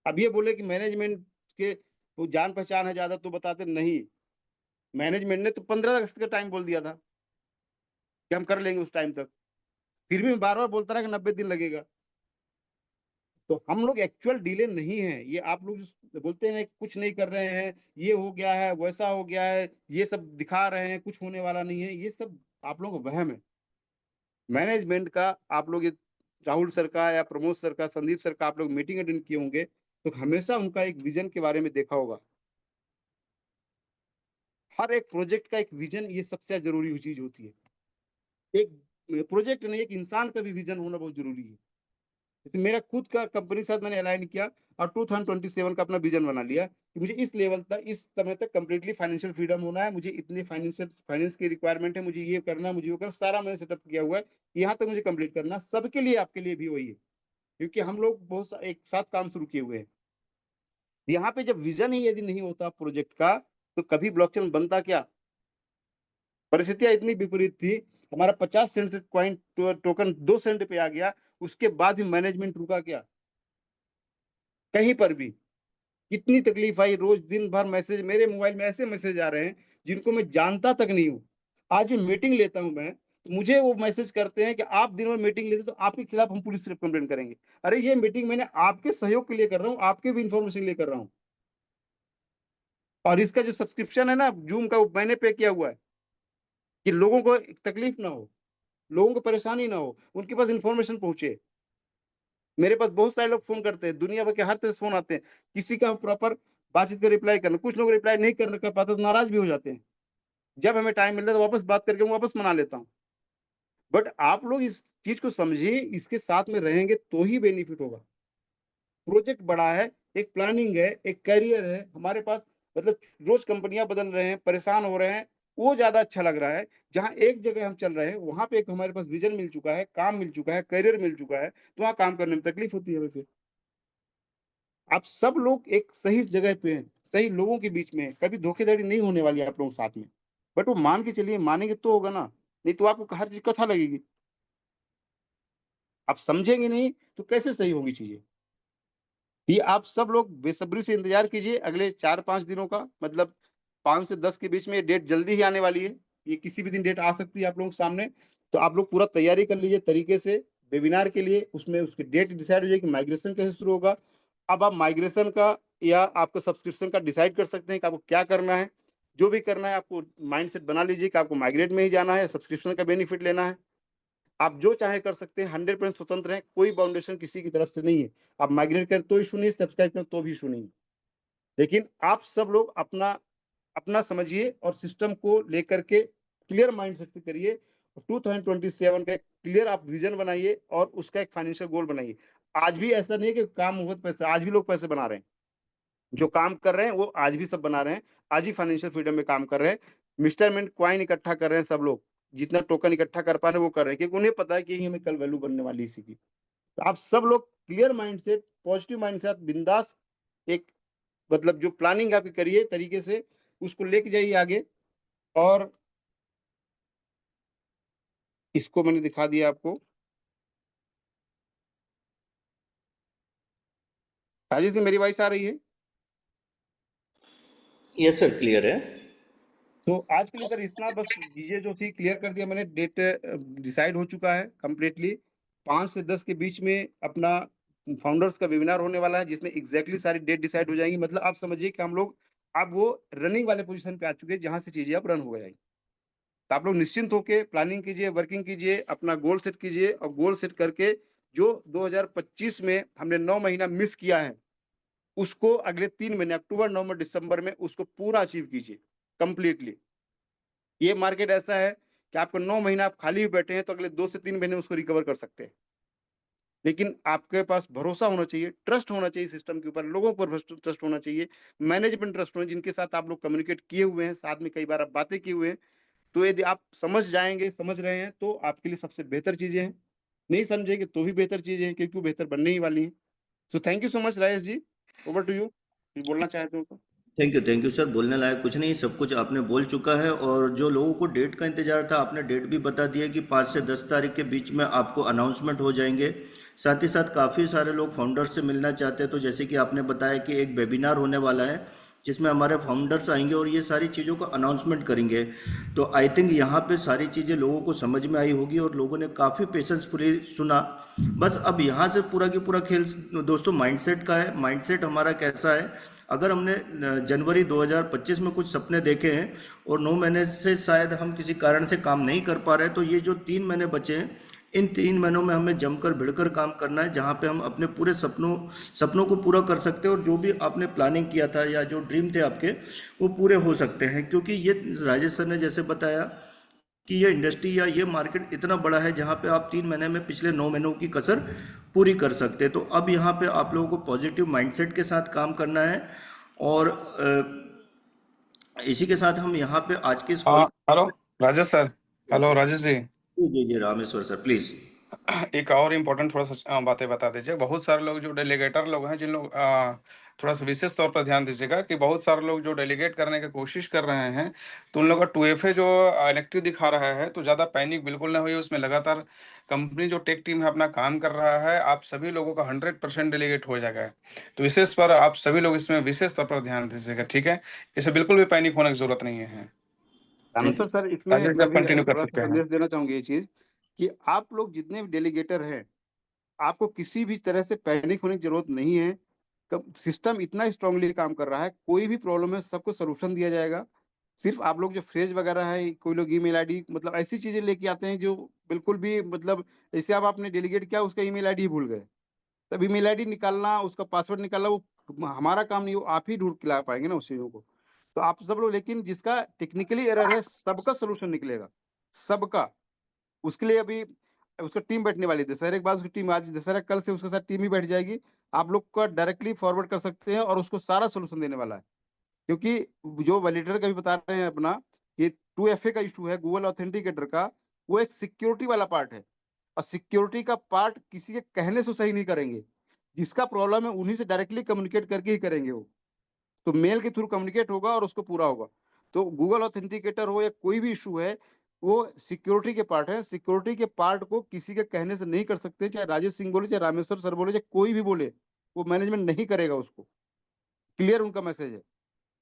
Speaker 2: अब ये बोले कि मैनेजमेंट के वो जान पहचान है ज्यादा तो बताते नहीं। मैनेजमेंट ने तो 15 अगस्त का टाइम बोल दिया था कि हम कर लेंगे उस टाइम तक, फिर भी मैं बार बार बोलता रहा कि 90 दिन लगेगा। तो हम लोग एक्चुअल डिले नहीं है, ये आप लोग जो बोलते हैं कुछ नहीं कर रहे हैं, ये हो गया है, वैसा हो गया है, ये सब दिखा रहे हैं, कुछ होने वाला नहीं है, ये सब आप लोगों का वहम है। मैनेजमेंट का आप लोग ये राहुल सर का या प्रमोद सर का, संदीप सर का आप लोग मीटिंग अटेंड किए होंगे, तो हमेशा उनका एक विजन के बारे में देखा होगा। हर एक प्रोजेक्ट का एक विजन, ये सबसे जरूरी चीज होती है। एक प्रोजेक्ट नहीं, एक इंसान का भी विजन होना बहुत जरूरी है। जैसे मेरा खुद का कंपनी के साथ मैंने अलाइन किया और 2027 का अपना विजन बना लिया कि मुझे इस लेवल तक, इस समय तक कंप्लीटली फाइनेंशियल फ्रीडम होना है, मुझे इतने फाइनेंस की रिक्वायरमेंट है, मुझे ये करना है, मुझे वो करना, सारा मैंने सेटअप किया हुआ है। यहाँ तक मुझे कंप्लीट करना, सबके लिए, आपके लिए भी वही है, क्योंकि हम लोग बहुत एक साथ काम शुरू किए हुए हैं। यहाँ पे जब विजन ही यदि नहीं होता प्रोजेक्ट का, तो कभी ब्लॉकचेन बनता क्या। परिस्थितियां इतनी विपरीत थी, हमारा 50 सेंट से कॉइन टोकन 2 सेंट पे आ गया, उसके बाद भी मैनेजमेंट रुका क्या कहीं पर भी। कितनी तकलीफ आई, रोज दिन भर मैसेज, मेरे मोबाइल में ऐसे मैसेज आ रहे हैं जिनको मैं जानता तक नहीं हूँ। आज मीटिंग लेता हूं मैं, तो मुझे वो मैसेज करते हैं कि आप दिन भर मीटिंग लेते तो आपके खिलाफ हम पुलिस कंप्लेंट करेंगे। अरे ये मीटिंग मैंने आपके सहयोग के लिए कर रहा हूँ, आपके भी इंफॉर्मेशन लिए कर रहा हूँ। और इसका जो सब्सक्रिप्शन है ना जूम का, वो मैंने पे किया हुआ है कि लोगों को तकलीफ ना हो, लोगों को परेशानी ना हो, उनके पास इंफॉर्मेशन पहुंचे। मेरे पास बहुत सारे लोग फोन करते हैं, दुनिया भर के हर तरह से फोन आते हैं, किसी का प्रॉपर बातचीत का रिप्लाई करना, कुछ लोग रिप्लाई नहीं कर पाते तो नाराज भी हो जाते हैं। जब हमें टाइम मिलता है तो वापस बात करके मैं वापस मना लेता हूँ। बट आप लोग इस चीज को समझिए, इसके साथ में रहेंगे तो ही बेनिफिट होगा। प्रोजेक्ट बड़ा है, एक प्लानिंग है, एक करियर है हमारे पास। मतलब रोज कंपनियां बदल रहे हैं, परेशान हो रहे हैं, वो ज्यादा अच्छा लग रहा है। जहां एक जगह हम चल रहे हैं, वहां पे एक हमारे पास विजन मिल चुका है, काम मिल चुका है, करियर मिल चुका है, तो वहां काम करने में तकलीफ होती है हमें फिर। आप सब लोग एक सही जगह पे हैं, सही लोगों के बीच में हैं, कभी धोखेधड़ी नहीं होने वाली है आप लोगों के साथ में। बट वो मान के चलिए, मानेंगे तो होगा ना, नहीं तो आपको हर चीज कथा लगेगी। आप समझेंगे नहीं तो कैसे सही होंगी चीजें। ये आप सब लोग बेसब्री से इंतजार कीजिए अगले 4-5 दिनों का। मतलब 5 से 10 के बीच में ये डेट जल्दी ही आने वाली है। ये किसी भी दिन डेट आ सकती है आप लोगों के सामने। तो आप लोग पूरा तैयारी कर लीजिए तरीके से वेबिनार के लिए। उसमें उसकी डेट डिसाइड हो जाएगी, माइग्रेशन कैसे शुरू होगा। अब आप माइग्रेशन का या आपका सब्सक्रिप्शन का डिसाइड कर सकते हैं कि आपको क्या करना है। जो भी करना है आपको माइंडसेट बना लीजिए कि आपको माइग्रेट में ही जाना है, सब्सक्रिप्शन का बेनिफिट लेना है। आप जो चाहे कर सकते हैं, 100% स्वतंत्र हैं, कोई बाउंडेशन किसी की तरफ से नहीं है। आप माइग्रेट करें तो इशू नहीं, सब्सक्राइब करें तो भी इशू नहीं। लेकिन आप सब लोग अपना अपना समझिए और सिस्टम को लेकर के क्लियर माइंडसेट से करिए। 2027 का एक क्लियर आप विजन बनाइए और उसका एक फाइनेंशियल गोल बनाइए। आज भी ऐसा नहीं है कि काम हुआ तो पैसे, आज भी लोग पैसे बना रहे हैं। जो काम कर रहे हैं वो आज भी सब बना रहे हैं। आज ही फाइनेंशियल फ्रीडम में काम कर रहे हैं। मिस्टरमेंट क्वाइन इकट्ठा कर रहे हैं सब लोग, जितना टोकन इकट्ठा कर पा रहे हैं वो कर रहे हैं, क्योंकि उन्हें पता है कि यही हमें कल वैल्यू बनने वाली है इसी की। तो आप सब लोग क्लियर माइंड से, पॉजिटिव माइंड से, बिंदास एक मतलब जो प्लानिंग आपकी करिए तरीके से, उसको लेके जाइए आगे। और इसको मैंने दिखा दिया आपको। राजेश जी, मेरी वॉइस आ रही है?
Speaker 1: यस सर, क्लियर है।
Speaker 2: तो आज के लिए सर इतना बस, चीजें जो थी क्लियर कर दिया मैंने। डेट डिसाइड हो चुका है कंप्लीटली। 5 से 10 के बीच में अपना फाउंडर्स का वेबिनार होने वाला है, जिसमें एग्जैक्टली सारी डेट डिसाइड हो जाएंगी। मतलब आप समझिए कि हम लोग अब वो रनिंग वाले पोजीशन पे आ चुके हैं, जहां से चीजें अब रन हो जाएंगी। तो आप लोग निश्चिंत होकर प्लानिंग कीजिए, वर्किंग कीजिए, अपना गोल सेट कीजिए। और गोल सेट करके जो 2025 में हमने 9 महीना मिस किया है, उसको अगले 3 महीने अक्टूबर, नवंबर, दिसंबर में उसको पूरा अचीव कीजिए कंप्लीटली। ये मार्केट ऐसा है कि आपको 9 महीना आप खाली बैठे हैं तो अगले 2 से 3 महीने उसको रिकवर कर सकते हैं। लेकिन आपके पास भरोसा होना चाहिए, ट्रस्ट होना चाहिए सिस्टम के ऊपर, लोगों पर ट्रस्ट होना चाहिए, मैनेजमेंट ट्रस्ट होना, जिनके साथ आप लोग कम्युनिकेट किए हुए हैं, साथ में कई बार आप बातें किए हुए हैं। तो यदि आप समझ जाएंगे, समझ रहे हैं, तो आपके लिए सबसे बेहतर चीजें हैं। नहीं समझेंगे तो भी बेहतर चीजें हैं, क्योंकि वो बेहतर बनने ही वाली हैं। So thank you so much Rajesh ji. Over to you, कुछ बोलना चाहते हो तो।
Speaker 1: Thank you sir. बोलने लायक कुछ नहीं, सब कुछ आपने बोल चुका है। और जो लोगों को डेट का इंतजार था, आपने डेट भी बता दिया कि 5 से 10 तारीख के बीच में आपको अनाउंसमेंट हो जाएंगे। साथ ही साथ काफ़ी सारे लोग फाउंडर्स से मिलना चाहते हैं, तो जैसे कि आपने बताया कि एक वेबिनार होने वाला है जिसमें हमारे फाउंडर्स आएंगे और ये सारी चीज़ों का अनाउंसमेंट करेंगे। तो आई थिंक यहाँ पे सारी चीज़ें लोगों को समझ में आई होगी और लोगों ने काफ़ी पेशेंसफुली सुना। बस अब यहाँ से पूरा की पूरा खेल दोस्तों माइंडसेट का है। माइंडसेट हमारा कैसा है, अगर हमने जनवरी 2025 में कुछ सपने देखे हैं और 9 महीने से शायद हम किसी कारण से काम नहीं कर पा रहे, तो ये जो 3 महीने बचे हैं, इन 3 महीनों में हमें जमकर भिड़कर काम करना है, जहाँ पे हम अपने पूरे सपनों को पूरा कर सकते हैं और जो भी आपने प्लानिंग किया था या जो ड्रीम थे आपके, वो पूरे हो सकते हैं। क्योंकि ये राजेश सर ने जैसे बताया कि ये इंडस्ट्री या ये मार्केट इतना बड़ा है जहाँ पे आप 3 महीने में पिछले 9 महीनों की कसर पूरी कर सकते हैं। तो अब यहाँ पे आप लोगों को पॉजिटिव माइंडसेट के साथ काम करना है। और इसी के साथ हम यहाँ पे आज के इस कॉल।
Speaker 4: हाँ, hello Rajesh sir. Hello Rajesh ji.
Speaker 1: जी जी जी, रामेश्वर सर प्लीज।
Speaker 4: एक और इम्पोर्टेंट थोड़ा सा बातें बता दीजिए। बहुत सारे लोग जो डेलीगेटर लोग हैं, जिन लोग थोड़ा सा विशेष तौर पर ध्यान दीजिएगा कि बहुत सारे लोग जो डेलीगेट करने की कोशिश कर रहे हैं, तो उन लोगों का 2FA जो इनेक्टिव दिखा रहा है, तो ज़्यादा पैनिक बिल्कुल ना होइए। उसमें लगातार कंपनी जो टेक टीम है अपना काम कर रहा है। आप सभी लोगों का 100% डेलीगेट हो जाएगा। तो विशेष पर आप सभी लोग इसमें विशेष तौर पर ध्यान दीजिएगा, ठीक है? इसे बिल्कुल भी पैनिक होने की जरूरत नहीं है।
Speaker 1: Thank you.
Speaker 2: रामेश्वर सर, इसमें
Speaker 4: राजेश जी,
Speaker 2: मैं
Speaker 4: आप
Speaker 2: भी
Speaker 4: कंटिन्यू कर
Speaker 2: थोड़ा सा
Speaker 4: सकते हैं।
Speaker 2: संदेश देना चाहूंगी ये चीज, कि आप लोग जितने भी डेलीगेटर हैं, आपको किसी भी तरह से पैनिक होने की जरूरत नहीं है। सिस्टम इतना स्ट्रांगली काम कर रहा है, कोई भी प्रॉब्लम है सबको सोल्यूशन दिया जाएगा। सिर्फ आप लोग जो फ्रेज वगैरह है, कोई लोग ईमेल आईडी मतलब ऐसी चीजें लेके आते हैं जो बिल्कुल भी मतलब, जैसे अब आपने डेलीगेट किया उसका ईमेल आईडी ही भूल गए, तब ईमेल आईडी निकालना, उसका पासवर्ड निकालना वो हमारा काम नहीं, वो आप ही ढूंढ के ला पाएंगे ना उस चीजों को। तो आप सब लोग, लेकिन जिसका टेक्निकली एरर है सबका सोल्यूशन निकलेगा, सबका। उसके लिए अभी उसका टीम बैठने वाली है दशहरे के बाद, उसकी टीम आज दशहरा, कल से उसके साथ टीम ही बैठ जाएगी। आप लोग का डायरेक्टली फॉरवर्ड कर सकते हैं और उसको सारा सोल्यूशन देने वाला है। क्योंकि जो वैलिडेटर का भी बता रहे हैं अपना, ये 2FA का इशू है गूगल ऑथेंटिकेटर का, वो एक सिक्योरिटी वाला पार्ट है, और सिक्योरिटी का पार्ट किसी के कहने से सही नहीं करेंगे। जिसका प्रॉब्लम है उन्हीं से डायरेक्टली कम्युनिकेट करके ही करेंगे वो। तो मेल के थ्रू कम्युनिकेट होगा और उसको पूरा होगा। तो गूगल ऑथेंटिकेटर हो या कोई भी इशू है, वो सिक्योरिटी के पार्ट है। सिक्योरिटी के पार्ट को किसी के कहने से नहीं कर सकते, चाहे राजेश सिंह बोले, चाहे रामेश्वर सर बोले, चाहे कोई भी बोले, वो मैनेजमेंट नहीं करेगा उसको। क्लियर उनका मैसेज है।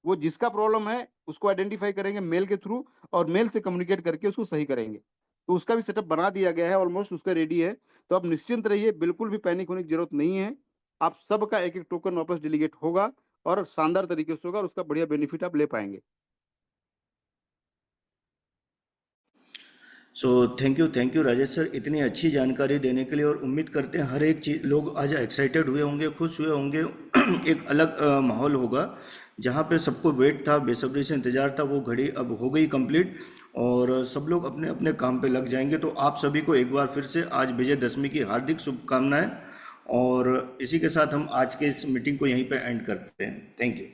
Speaker 2: वो जिसका प्रॉब्लम है उसको आइडेंटिफाई करेंगे मेल के थ्रू, और मेल से कम्युनिकेट करके उसको सही करेंगे। तो उसका भी सेटअप बना दिया गया है, ऑलमोस्ट उसका रेडी है। तो आप निश्चिंत रहिए, बिल्कुल भी पैनिक होने की जरूरत नहीं है। आप सबका एक एक टोकन वापस डिलीगेट होगा और शानदार तरीके से होगा, और उसका बढ़िया बेनिफिट आप ले पाएंगे।
Speaker 1: सो थैंक यू राजेश सर, इतनी अच्छी जानकारी देने के लिए। और उम्मीद करते हैं हर एक चीज़ लोग आज एक्साइटेड हुए होंगे, खुश हुए होंगे। एक अलग माहौल होगा, जहाँ पे सबको वेट था, बेसब्री से इंतज़ार था, वो घड़ी अब हो गई कंप्लीट, और सब लोग अपने अपने काम पे लग जाएंगे। तो आप सभी को एक बार फिर से आज विजयदशमी की हार्दिक शुभकामनाएं, और इसी के साथ हम आज के इस मीटिंग को यहीं पे एंड करते हैं। Thank you.